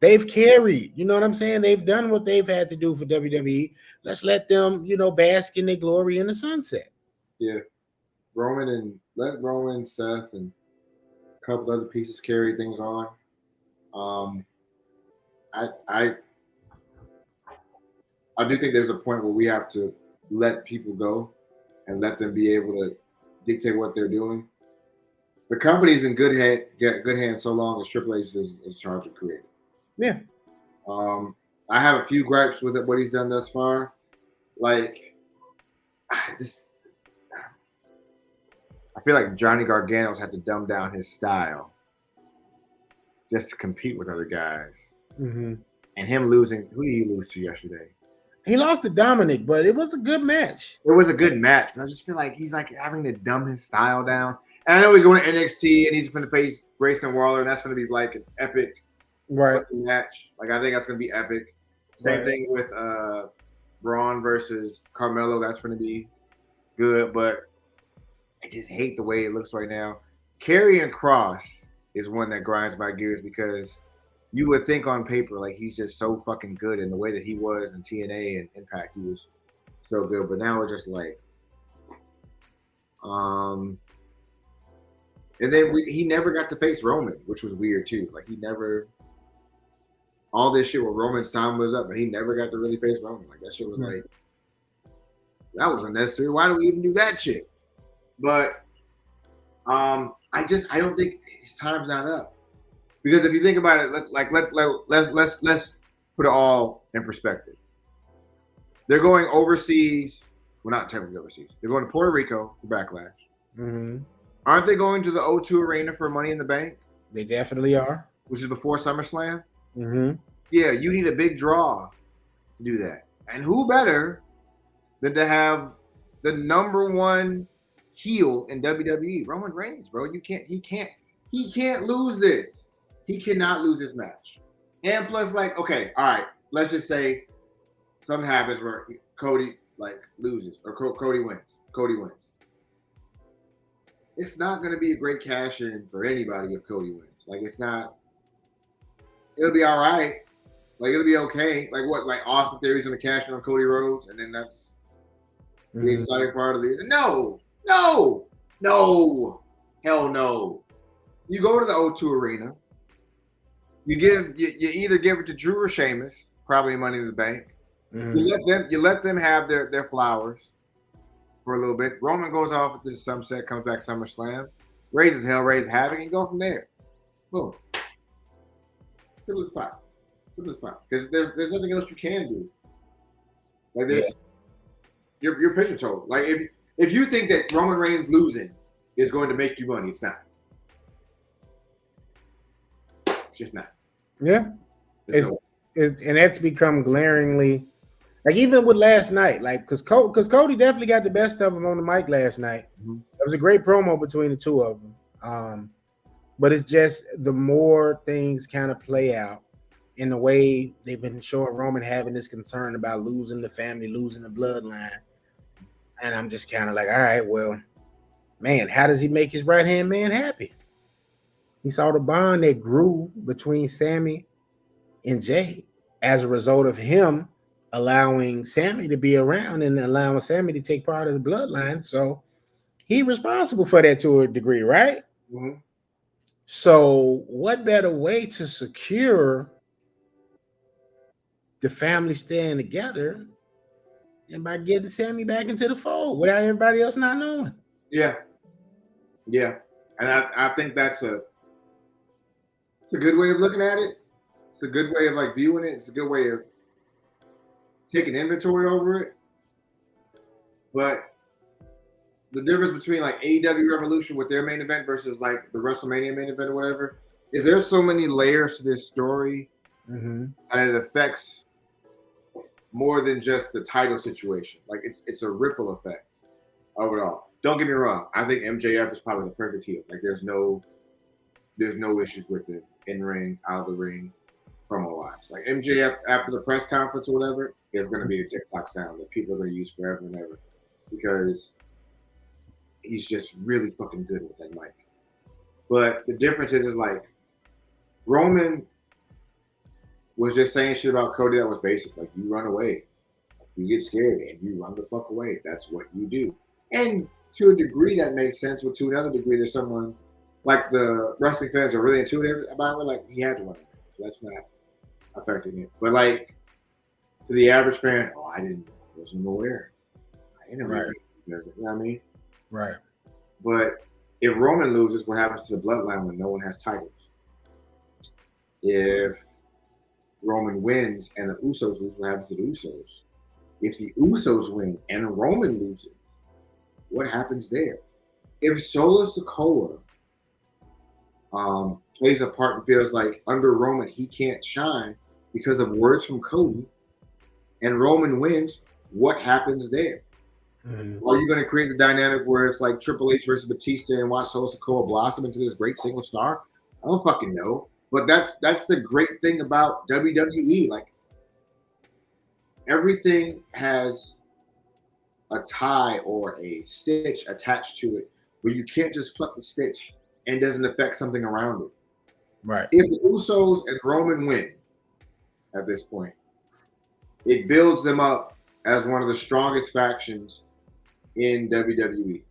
Speaker 4: They've carried, you know what I'm saying? They've done what they've had to do for WWE. Let's let them, bask in their glory in the sunset.
Speaker 2: Yeah. Let Roman, Seth, and a couple other pieces carry things on. I do think there's a point where we have to let people go and let them be able to dictate what they're doing. The company's in good hands so long as Triple H is in charge of creative.
Speaker 4: Yeah.
Speaker 2: I have a few gripes with what he's done thus far. Like this, I feel like Johnny Gargano's had to dumb down his style just to compete with other guys.
Speaker 4: Mm-hmm.
Speaker 2: And him losing, who did he lose to yesterday?
Speaker 4: He lost to Dominic, but it was a good match.
Speaker 2: It was a good match, but I just feel like he's like having to dumb his style down. And I know he's going to NXT and he's going to face Grayson Waller, and that's going to be like an epic match. Like, I think that's going to be epic. Same thing with Braun versus Carmelo. That's going to be good, but I just hate the way it looks right now. Karrion Kross is one that grinds my gears because you would think on paper like he's just so fucking good in the way that he was in TNA and Impact. He was so good, but now we're just like, and then he never got to face Roman, which was weird too. Like he never, all this shit where Roman's time was up, but he never got to really face Roman. Like that shit was like, that was unnecessary. Why do we even do that shit? But I don't think his time's not up. Because if you think about it, let's put it all in perspective. They're going overseas. Well, not technically overseas. They're going to Puerto Rico for Backlash.
Speaker 4: Mm-hmm.
Speaker 2: Aren't they going to the O2 Arena for Money in the Bank?
Speaker 4: They definitely are.
Speaker 2: Which is before SummerSlam?
Speaker 4: Mm-hmm.
Speaker 2: Yeah, you need a big draw to do that. And who better than to have the number one heel in WWE, Roman Reigns, bro. He can't lose this. He cannot lose this match. And plus, like, okay, all right, let's just say something happens where Cody loses or Cody wins. Cody wins. It's not going to be a great cash in for anybody if Cody wins. Like, it's not. It'll be all right. Like, it'll be okay. Like, what? Like, Austin Theory's going to cash in on Cody Rhodes, and then that's the exciting part of the. No, hell no. You go to the O2 Arena. You either give it to Drew or Sheamus, probably Money in the Bank. Mm-hmm. You let them have their flowers for a little bit. Roman goes off at the sunset, comes back SummerSlam, raises hell, raises havoc, and go from there. Boom. Simple as pie. Because there's nothing else you can do. Like there's you're pigeon-toed. Like if you think that Roman Reigns losing is going to make you money, it's not. It's just not.
Speaker 4: Yeah. And that's become glaringly, like even with last night, like because Cody definitely got the best of him on the mic last night.
Speaker 2: Mhm.
Speaker 4: It was a great promo between the two of them. But it's just the more things kind of play out in the way they've been showing Roman having this concern about losing the family, losing the bloodline. And I'm just kind of like, all right, well, man, how does he make his right-hand man happy? He saw the bond that grew between Sammy and Jay as a result of him allowing Sammy to be around and allowing Sammy to take part of the bloodline. So he's responsible for that to a degree, right?
Speaker 2: Mm-hmm.
Speaker 4: So what better way to secure the family staying together than by getting Sammy back into the fold without everybody else not knowing?
Speaker 2: Yeah. And I think it's a good way of looking at it. It's a good way of like viewing it. It's a good way of taking inventory over it. But the difference between like AEW Revolution with their main event versus like the Wrestlemania main event or whatever is there's so many layers to this story and it affects more than just the title situation. Like it's a ripple effect of it all. Don't get me wrong. I think MJF is probably the perfect heel. Like there's no issues with it in ring, out of the ring, promo wise. Like MJF after the press conference or whatever is going to be a TikTok sound that people are going to use forever and ever because he's just really fucking good with that mic. But the difference is like Roman was just saying shit about Cody that was basic. Like you run away, you get scared, and you run the fuck away. That's what you do. And to a degree, that makes sense. But to another degree, there's someone like the wrestling fans are really intuitive about it. Like he had to run away, so that's not affecting it. But like to the average fan, wasn't aware. I didn't know. You know what I mean?
Speaker 4: Right.
Speaker 2: But if Roman loses, what happens to the bloodline when no one has titles? If Roman wins and the Usos lose, what happens to the Usos? If the Usos win and Roman loses, what happens there? If Solo Sikoa plays a part and feels like under Roman he can't shine because of words from Cody, and Roman wins, what happens there? Are you going to create the dynamic where it's like Triple H versus Batista and watch Solo Sikoa blossom into this great single star? I don't fucking know. But that's the great thing about WWE. Like everything has a tie or a stitch attached to it where you can't just pluck the stitch and doesn't affect something around it.
Speaker 4: Right.
Speaker 2: If the Usos and Roman win at this point, it builds them up as one of the strongest factions in WWE.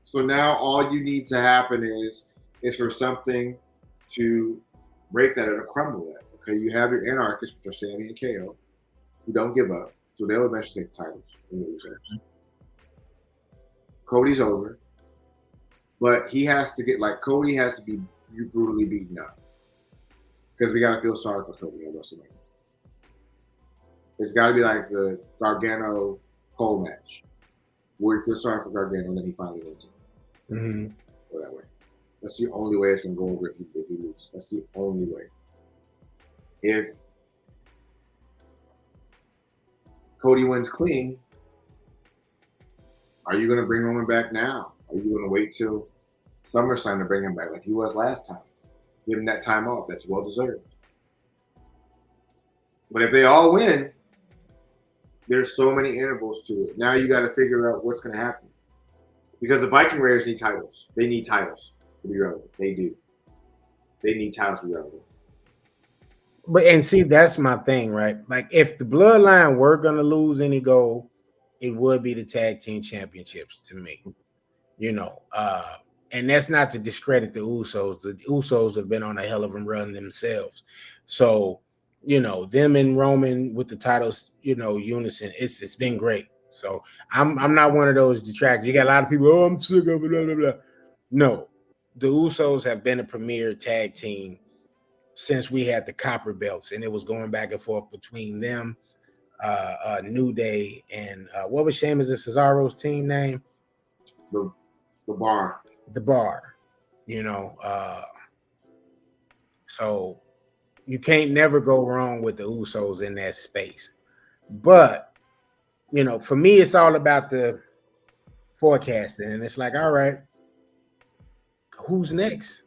Speaker 2: So now all you need to happen is for something to break that or to crumble that. Okay, you have your anarchists, which are Sammy and KO, who don't give up, so they'll eventually take the titles in the Usos. Cody's over, but he has to get Cody has to be brutally beaten up because we got to feel sorry for Cody at WrestleMania. It's got to be like the Gargano Cole match, where you feel sorry for Gargano and then he finally wins it. Go that way. That's the only way it's going to go over if he loses. That's the only way. If Cody wins clean, are you going to bring Roman back now? Are you going to wait till SummerSlam to bring him back like he was last time? Give him that time off. That's well deserved. But if they all win, there's so many intervals to it. Now you got to figure out what's going to happen. Because the Viking Raiders need titles. They need titles to be relevant. They do. They need titles to be relevant.
Speaker 4: But and see, that's my thing, right? Like if the bloodline were gonna lose any gold, it would be the tag team championships to me. You know, and that's not to discredit the Usos. The Usos have been on a hell of a run themselves. So, you know, them and Roman with the titles, you know, unison, it's been great. So I'm not one of those detractors. You got a lot of people, oh, I'm sick of it, blah, blah, blah. No, the Usos have been a premier tag team since we had the copper belts, and it was going back and forth between them, New Day, and what was Sheamus and Cesaro's team name?
Speaker 2: The Bar.
Speaker 4: The Bar, you know. So You can't never go wrong with the Usos in that space. But, for me, it's all about the forecasting. And it's like, all right, who's next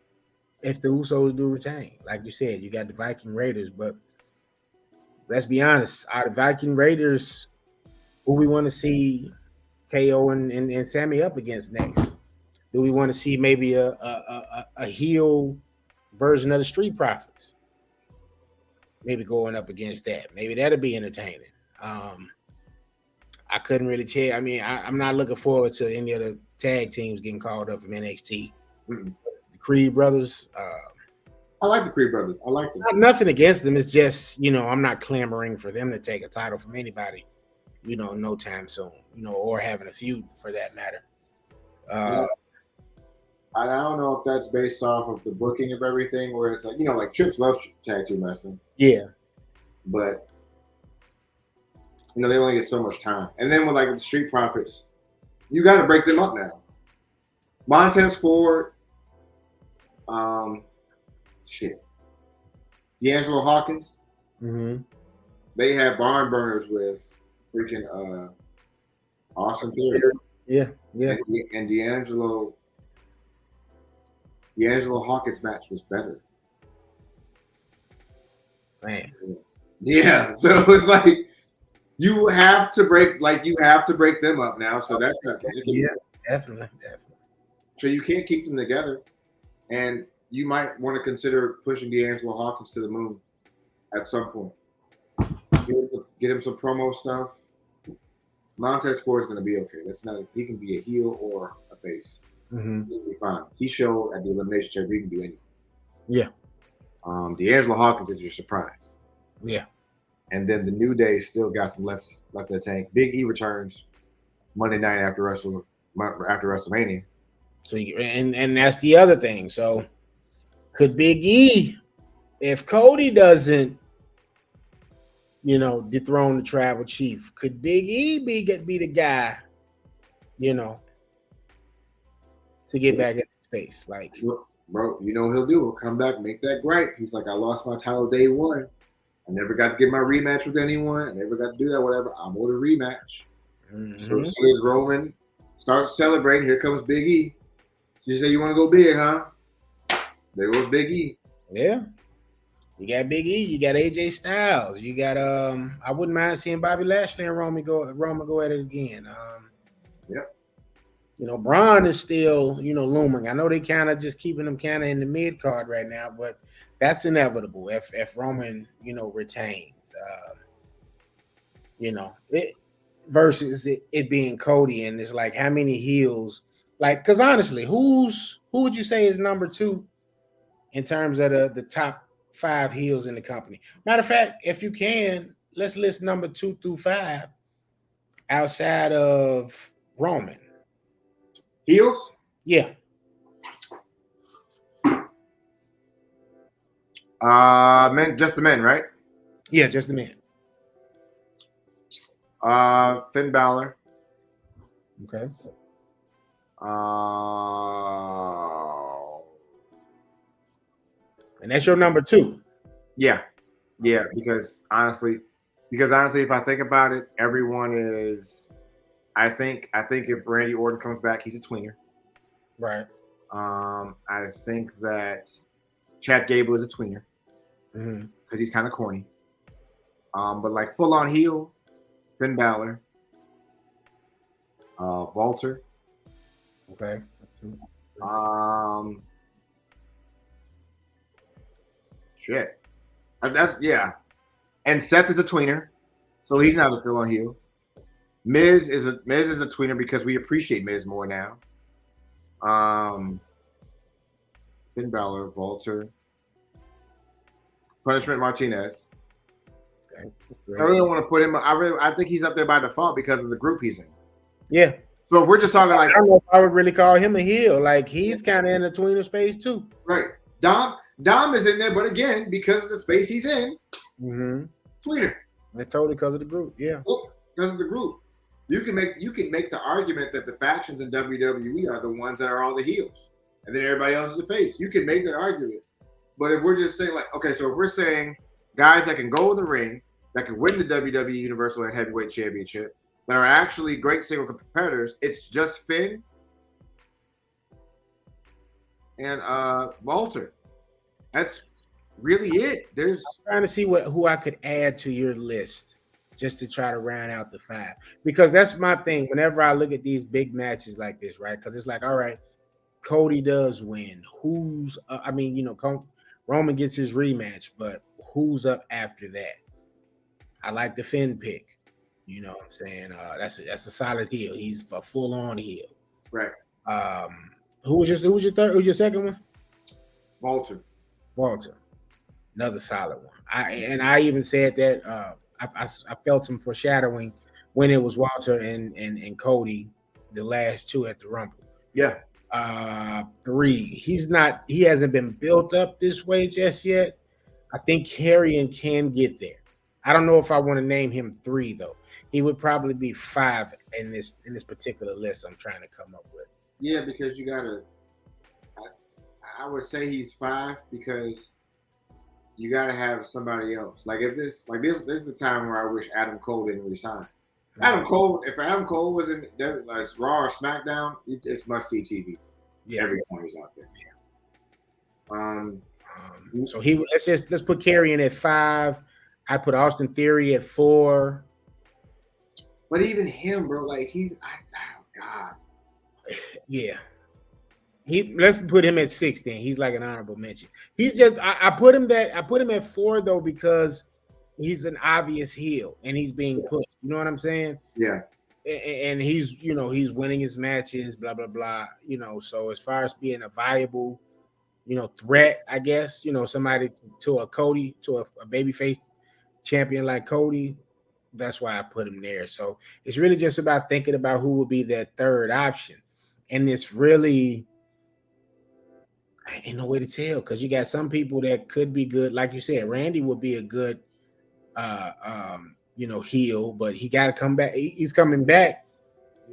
Speaker 4: if the Usos do retain? Like you said, you got the Viking Raiders. But let's be honest, are the Viking Raiders who we want to see KO and Sammy up against next? Do we want to see maybe a heel version of the Street Profits? Maybe going up against that. Maybe that'll be entertaining. I couldn't really tell. I mean, I'm not looking forward to any of the tag teams getting called up from NXT. The Creed brothers.
Speaker 2: I like the Creed brothers. I like them.
Speaker 4: Nothing against them. It's just, I'm not clamoring for them to take a title from anybody, no time soon, or having a feud for that matter.
Speaker 2: I don't know if that's based off of the booking of everything, where it's like, like Trips loves tag team wrestling.
Speaker 4: Yeah.
Speaker 2: But, they only get so much time. And then with like the Street Profits, you got to break them up now. Montez Ford, D'Angelo Hawkins.
Speaker 4: Mm-hmm.
Speaker 2: They have barn burners with freaking Austin Theory.
Speaker 4: Yeah.
Speaker 2: And D'Angelo Hawkins match was better.
Speaker 4: Man.
Speaker 2: Yeah. So it's like you have to break them up now. So that's not
Speaker 4: definitely.
Speaker 2: So you can't keep them together. And you might want to consider pushing D'Angelo Hawkins to the moon at some point. Get him some promo stuff. Montez Ford is going to be okay. He can be a heel or a face.
Speaker 4: Mm-hmm.
Speaker 2: He'll be fine. He showed at the Elimination Chamber he can do anything.
Speaker 4: Yeah.
Speaker 2: D'Angelo Hawkins is your surprise.
Speaker 4: Yeah.
Speaker 2: And then the New Day still got some left in the tank. Big E returns Monday night after WrestleMania.
Speaker 4: So and that's the other thing. So could Big E, if Cody doesn't, dethrone the Tribal Chief, could Big E be the guy, to get back in space? Like,
Speaker 2: bro, he'll do. He'll come back, make that gripe. He's like, I lost my title day one. I never got to get my rematch with anyone. I never got to do that, whatever. I'm on a rematch.
Speaker 4: Mm-hmm.
Speaker 2: So as soon as Roman starts celebrating, here comes Big E. So you say you want to go big, huh? There goes Big E.
Speaker 4: Yeah. You got Big E, you got AJ Styles, you got I wouldn't mind seeing Bobby Lashley and Roman go at it again.
Speaker 2: Yep.
Speaker 4: Braun is still, looming. I know they kind of just keeping him kind of in the mid card right now, but that's inevitable if Roman, retains. It versus it being Cody, and it's like how many heels, like, because honestly, who would you say is number 2 in terms of the top 5 heels in the company? Matter of fact, if you can, let's list number 2 through 5 outside of Roman.
Speaker 2: Heels?
Speaker 4: Yeah.
Speaker 2: Men, just the men, right?
Speaker 4: Yeah, just the men.
Speaker 2: Finn Balor.
Speaker 4: Okay. And that's your number 2.
Speaker 2: Yeah. Because honestly, if I think about it, everyone is. I think if Randy Orton comes back, he's a tweener.
Speaker 4: Right.
Speaker 2: I think that Chad Gable is a tweener because he's kind of corny. But like full on heel, Finn Balor, Walter.
Speaker 4: Okay.
Speaker 2: Shit. And Seth is a tweener, so he's not a full on heel. Miz is a tweener because we appreciate Miz more now. Finn Balor, Walter, Punishment Martinez.
Speaker 4: Okay.
Speaker 2: I really don't want to put him. I think he's up there by default because of the group he's in.
Speaker 4: Yeah.
Speaker 2: So if we're just talking like,
Speaker 4: I don't know if I would really call him a heel. Like he's kind of in the tweener space too.
Speaker 2: Right. Dom is in there, but again, because of the space he's in, tweener.
Speaker 4: It's totally because of the group. Yeah.
Speaker 2: Because of the group. You can make the argument that the factions in WWE are the ones that are all the heels, and then everybody else is the face. You can make that argument, But if we're just saying like, okay, so if we're saying guys that can go in the ring, that can win the WWE Universal and Heavyweight Championship, that are actually great single competitors, it's just Finn and Walter. That's really it. I'm
Speaker 4: trying to see who I could add to your list just to try to round out the 5. Because that's my thing. Whenever I look at these big matches like this, right? Because it's like, all right, Cody does win. Who's Roman gets his rematch, but who's up after that? I like the Finn pick. You know what I'm saying? That's a solid heel. He's a full-on heel.
Speaker 2: Right.
Speaker 4: Who was your third? Who was your second one?
Speaker 2: Walter.
Speaker 4: Another solid one. I even said that I felt some foreshadowing when it was Walter and Cody, the last 2 at the Rumble.
Speaker 2: Yeah.
Speaker 4: 3. He hasn't been built up this way just yet. I think Karrion can get there. I don't know if I want to name him 3 though. He would probably be 5 in this particular list I'm trying to come up with.
Speaker 2: Yeah, because you gotta. I would say he's 5 because you gotta have somebody else. Like if this is the time where I wish Adam Cole didn't resign. If Adam Cole was in like Raw or SmackDown, it's must see TV. Yeah, every time he's out there.
Speaker 4: Yeah. So let's put Karrion at 5. I put Austin Theory at 4.
Speaker 2: But even him, bro, like oh God.
Speaker 4: Yeah. Let's put him at 6 then. He's like an honorable mention. He's just I put him at 4 though because he's an obvious heel and he's being pushed. You know what I'm saying?
Speaker 2: Yeah.
Speaker 4: And he's winning his matches, blah blah blah. So as far as being a viable, threat, I guess, somebody to a Cody, to a babyface champion like Cody, that's why I put him there. So it's really just about thinking about who would be that third option, and it's really ain't no way to tell because you got some people that could be good, like you said. Randy would be a good, heel, but he got to come back. He's coming back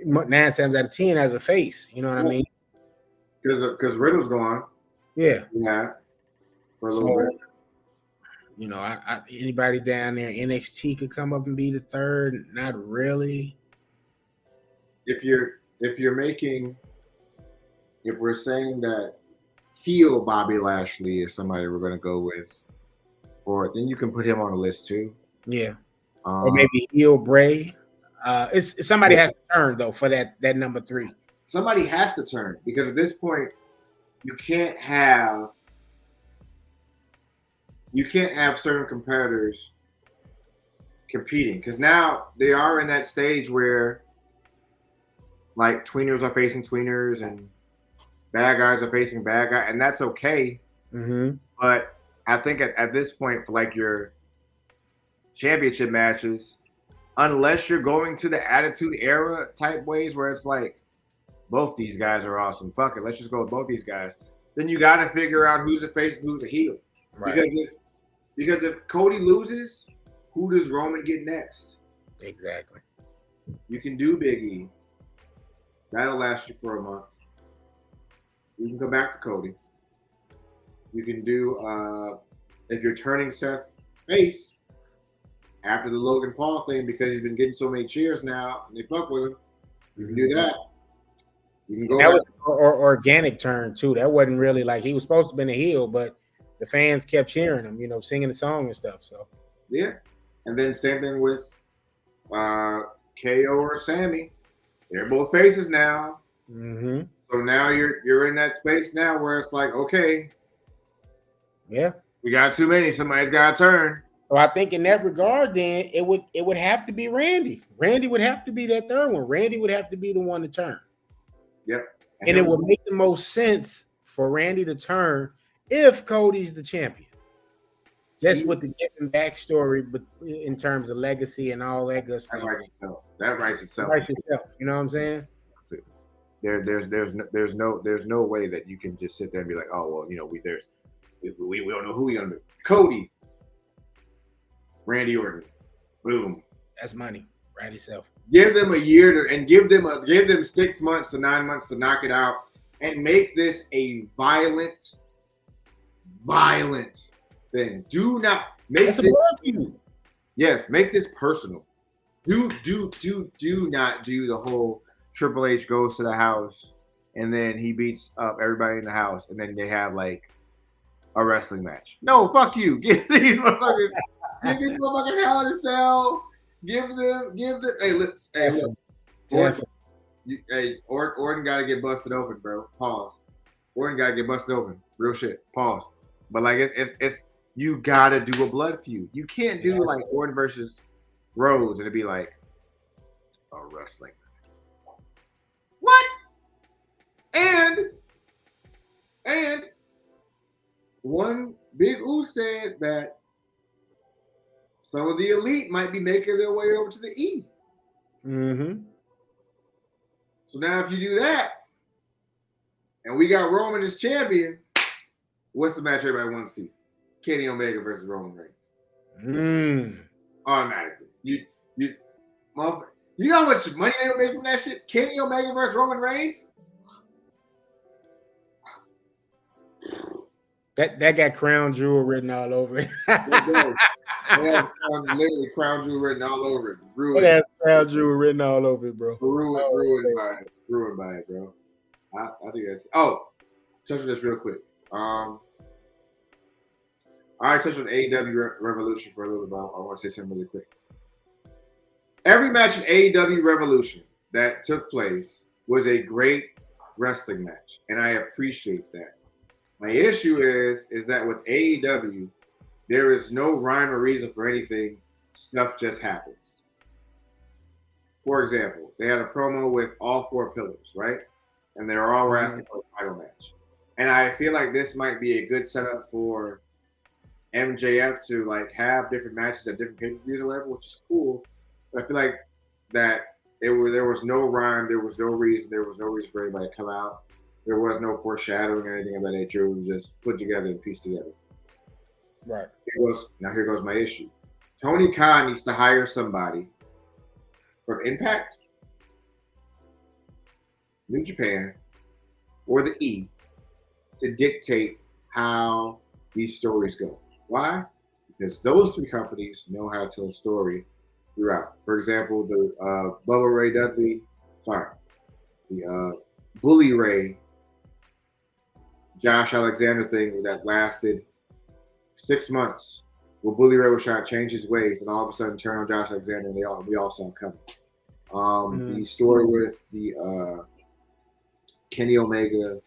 Speaker 4: 9 times out of 10 as a face. You know what I mean?
Speaker 2: Because Riddle's gone.
Speaker 4: Yeah.
Speaker 2: Yeah. For a little bit.
Speaker 4: Anybody down there NXT could come up and be the third. Not really.
Speaker 2: If we're saying that heel Bobby Lashley is somebody we're going to go with, or then you can put him on the list too.
Speaker 4: Yeah. Or maybe heel Bray. It's somebody has to turn though for that number 3.
Speaker 2: Somebody has to turn because at this point you can't have certain competitors competing because now they are in that stage where like tweeners are facing tweeners and bad guys are facing bad guys, and that's okay.
Speaker 4: Mm-hmm.
Speaker 2: But I think at this point, for like your championship matches, unless you're going to the Attitude Era type ways where it's like both these guys are awesome, fuck it, let's just go with both these guys. Then you got to figure out who's a face and who's a heel. Right. Because if Cody loses, who does Roman get next?
Speaker 4: Exactly.
Speaker 2: You can do Big E. That'll last you for a month. You can come back to Cody. You can do, if you're turning Seth face after the Logan Paul thing because he's been getting so many cheers now and they fuck with him, you can do that. You can go
Speaker 4: that was an organic turn too. That wasn't really like he was supposed to be a heel, but the fans kept cheering him, singing the song and stuff. So
Speaker 2: yeah, and then same thing with KO or Sammy. They're both faces now.
Speaker 4: Mm-hmm.
Speaker 2: So now you're in that space now where it's like, okay,
Speaker 4: yeah,
Speaker 2: we got too many. Somebody's got to turn.
Speaker 4: So I think in that regard, then it would have to be Randy. Randy would have to be that third one. Randy would have to be the one to turn.
Speaker 2: Yep.
Speaker 4: And it would make the most sense for Randy to turn if Cody's the champion. Just with the different backstory, but in terms of legacy and all that good stuff.
Speaker 2: That writes itself.
Speaker 4: You know what I'm saying?
Speaker 2: There's no way that you can just sit there and be like, oh well, we don't know who we're gonna do. Cody, Randy Orton, boom.
Speaker 4: That's money, right itself.
Speaker 2: Give them a year give them 6 months to 9 months to knock it out and make this a violent violent thing. Do not make
Speaker 4: That's a
Speaker 2: this.
Speaker 4: blood feud.
Speaker 2: Yes, make this personal. Do not do the whole Triple H goes to the house and then he beats up everybody in the house and then they have like a wrestling match. No, fuck you. Give these motherfuckers Hell in a Cell. Give them. Hey, look. Orton got to get busted open, bro. Pause. Orton got to get busted open. Real shit. Pause. But like it's you gotta do a blood feud. You can't do like Orton versus Rhodes and it'd be like a wrestling. What? And one Big U said that some of the elite might be making their way over to the E.
Speaker 4: Mm-hmm.
Speaker 2: So now if you do that, and we got Roman as champion, what's the match everybody wants to see? Kenny Omega versus Roman Reigns. Automatically. You know how much money they would make from that shit? Kenny Omega versus Roman Reigns?
Speaker 4: That got crown jewel written all over it.
Speaker 2: It has literally crown jewel written all over it.
Speaker 4: It has crown jewel written all over it, bro.
Speaker 2: Ruined by it, bro. I think that's. Oh, touch on this real quick. I touched on AEW Revolution for a little bit. I want to say something really quick. Every match in AEW Revolution that took place was a great wrestling match, and I appreciate that. My issue is that with AEW, there is no rhyme or reason for anything. Stuff just happens. For example, they had a promo with all 4 pillars, right? And they're all asking for a title match. And I feel like this might be a good setup for MJF to like have different matches at different pay-per-views or whatever, which is cool. But I feel like that there was no rhyme, there was no reason for anybody to come out. There was no foreshadowing or anything of that nature. It was just put together and pieced together.
Speaker 4: Right.
Speaker 2: Here goes my issue. Tony Khan needs to hire somebody from Impact, New Japan, or the E to dictate how these stories go. Why? Because those 3 companies know how to tell a story throughout. For example, the Bully Ray, Josh Alexander thing that lasted 6 months, where Bully Ray was trying to change his ways, and all of a sudden turn on Josh Alexander, and we all saw it coming. The story with the Kenny Omega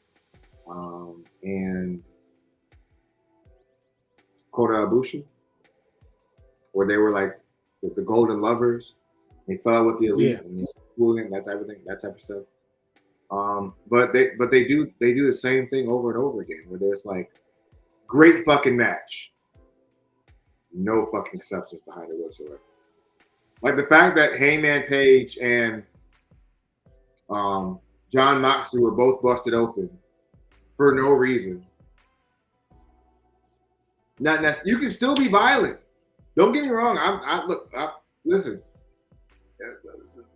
Speaker 2: and Kota Ibushi, where they were like the Golden Lovers, they fell with the elite and that type of stuff. But they do the same thing over and over again, where there's like great fucking match, no fucking substance behind it whatsoever. Like the fact that Hangman Page and John Moxley were both busted open for no reason. Not necessarily. You can still be violent. Don't get me wrong. Listen.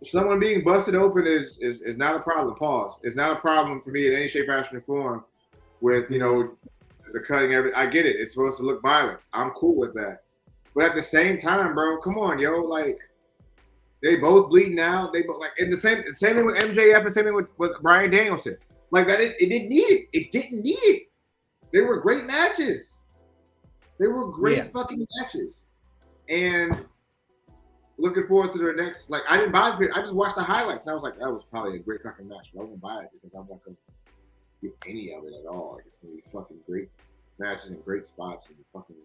Speaker 2: Someone being busted open is not a problem. Pause. It's not a problem for me in any shape, fashion, or form. With the cutting everything. I get it. It's supposed to look violent. I'm cool with that. But at the same time, bro, come on, yo. Like they both bleeding out. They both like and the same thing with MJF and same thing with Bryan Danielson. Like that. It didn't need it. It didn't need it. They were great matches. They were great fucking matches. And looking forward to their next. Like I didn't buy it. I just watched the highlights. And I was like, that was probably a great fucking match. But I won't buy it because I'm not gonna get any of it at all. Like, it's gonna be fucking great matches and great spots and fucking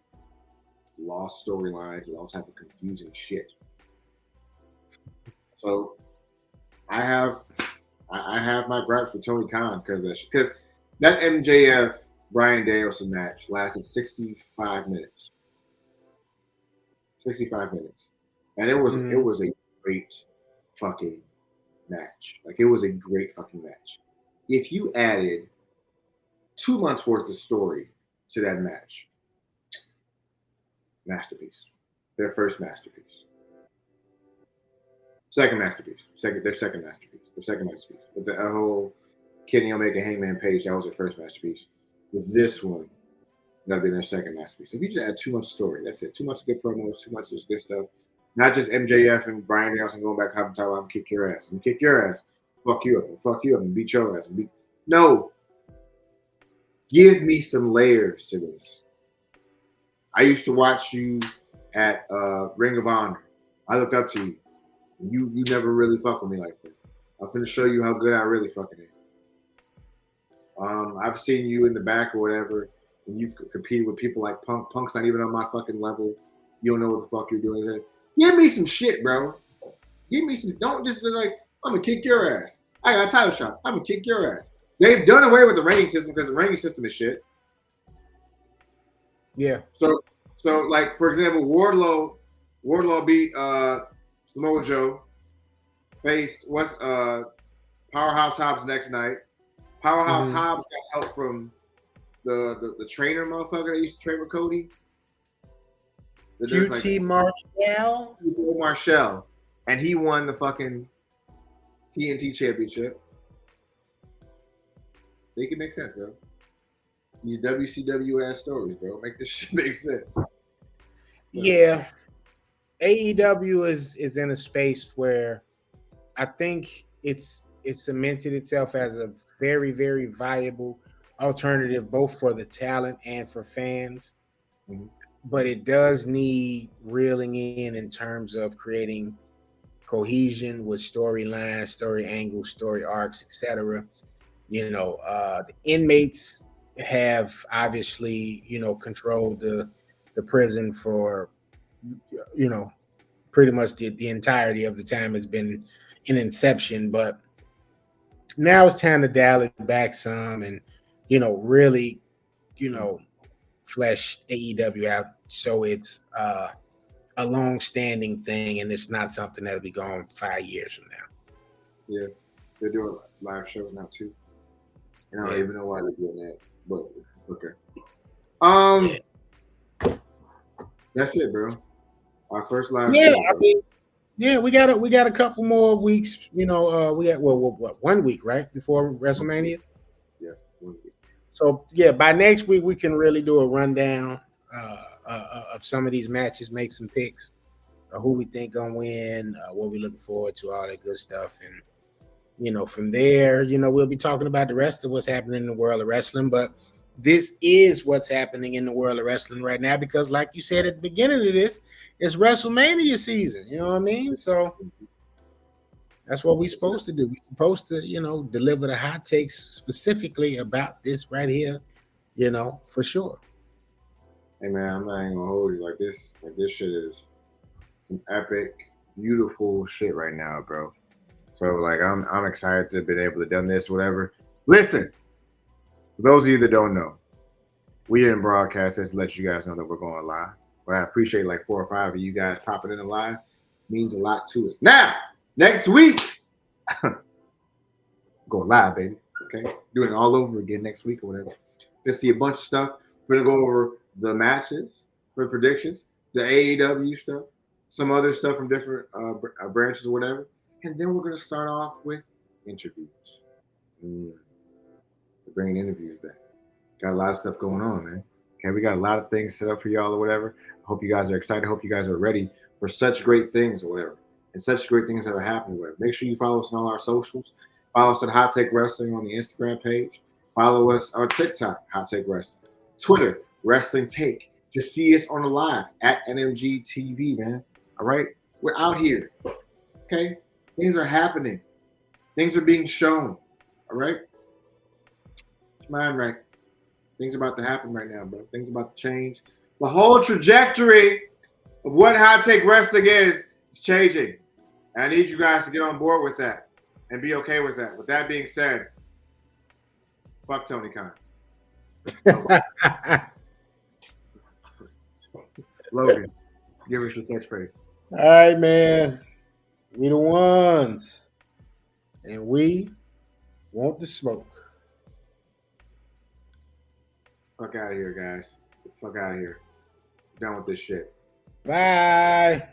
Speaker 2: lost storylines and all type of confusing shit. So I have my gripes with Tony Khan because that MJF Bryan Danielson match lasted 65 minutes. 65 minutes. And it was a great fucking match. Like it was a great fucking match. If you added 2 months worth of story to that match, masterpiece. Their first masterpiece. Second masterpiece. Their second masterpiece. With the whole Kenny Omega Hangman Page, that was their first masterpiece. With this one, That'll be their second masterpiece. If you just add too much story, that's it. Too much good promos, too much of this good stuff. Not just MJF and Bryan Danielson going back home and talking about kick your ass. And kick your ass. Fuck you up and fuck you up and beat your ass. No. Give me some layers to this. I used to watch you at Ring of Honor. I looked up to you. You never really fuck with me like that. I'm going to show you how good I really fucking am. I've seen you in the back or whatever, and you've competed with people like Punk. Punk's not even on my fucking level. You don't know what the fuck you're doing. Give me some shit, bro. Give me some. Don't just be like, I'm going to kick your ass. I got a title shot. I'm going to kick your ass. They've done away with the ranking system because the ranking system is shit.
Speaker 4: Yeah.
Speaker 2: So like, for example, Wardlow beat Samoa Joe, faced Powerhouse Hobbs next night. Powerhouse Hobbs got help from the trainer motherfucker that used to train with Cody.
Speaker 4: QT
Speaker 2: Marshall. And he won the fucking TNT championship. Make it make sense, bro. These WCW ass stories, bro. Make this shit make sense.
Speaker 4: Yeah. AEW is in a space where I think it's cemented itself as a very, very viable alternative both for the talent and for fans. Mm-hmm. But it does need reeling in terms of creating cohesion with storylines, story angles, story arcs, etc. You know, the inmates have obviously, controlled the prison for, pretty much the entirety of the time it's been in inception. But now it's time to dial it back some and, really, flesh AEW out so it's a long-standing thing and it's not something that'll be gone 5 years from now.
Speaker 2: Yeah, they're doing live shows now too. And I don't even know why they're doing that, but it's okay. That's it, bro. Our first live show.
Speaker 4: We got a couple more weeks. We got what 1 week, right, before WrestleMania.
Speaker 2: Yeah, 1 week.
Speaker 4: So by next week we can really do a rundown of some of these matches, make some picks, who we think gonna win, what we looking forward to, all that good stuff, and from there, we'll be talking about the rest of what's happening in the world of wrestling. But this is what's happening in the world of wrestling right now because, like you said at the beginning of this, it's WrestleMania season. You know what I mean? So that's what we're supposed to do. We're supposed to, deliver the hot takes specifically about this right here, for sure.
Speaker 2: Hey man, I'm not even gonna hold you like this. Like this shit is some epic, beautiful shit right now, bro. So like I'm excited to have been able to done this, whatever. Listen, for those of you that don't know, we didn't broadcast this to let you guys know that we're going live. But I appreciate like 4 or 5 of you guys popping in the live. It means a lot to us. Now, next week, going live, baby. Okay, doing it all over again next week or whatever. Just see a bunch of stuff. We're gonna go over the matches for predictions, the AEW stuff, some other stuff from different branches or whatever. And then we're going to start off with interviews. We're bringing interviews back. Got a lot of stuff going on, man. Okay, we got a lot of things set up for y'all or whatever. I hope you guys are excited. I hope you guys are ready for such great things or whatever. And such great things that are happening. Whatever. Make sure you follow us on all our socials. Follow us at Hot Take Wrestling on the Instagram page. Follow us on TikTok, Hot Take Wrestling. Twitter, Wrestling Take. To see us on the live at NMG TV, man. All right? We're out here. Okay? Things are happening. Things are being shown. All right? Mind right. Things are about to happen right now, bro. Things are about to change. The whole trajectory of what Hot Take Wrestling is changing. And I need you guys to get on board with that and be okay with that. With that being said, fuck Tony Khan. Logan, give us your catchphrase.
Speaker 4: All right, man. We the ones. And we want the smoke.
Speaker 2: Fuck out of here, guys. Fuck out of here. Done with this shit.
Speaker 4: Bye.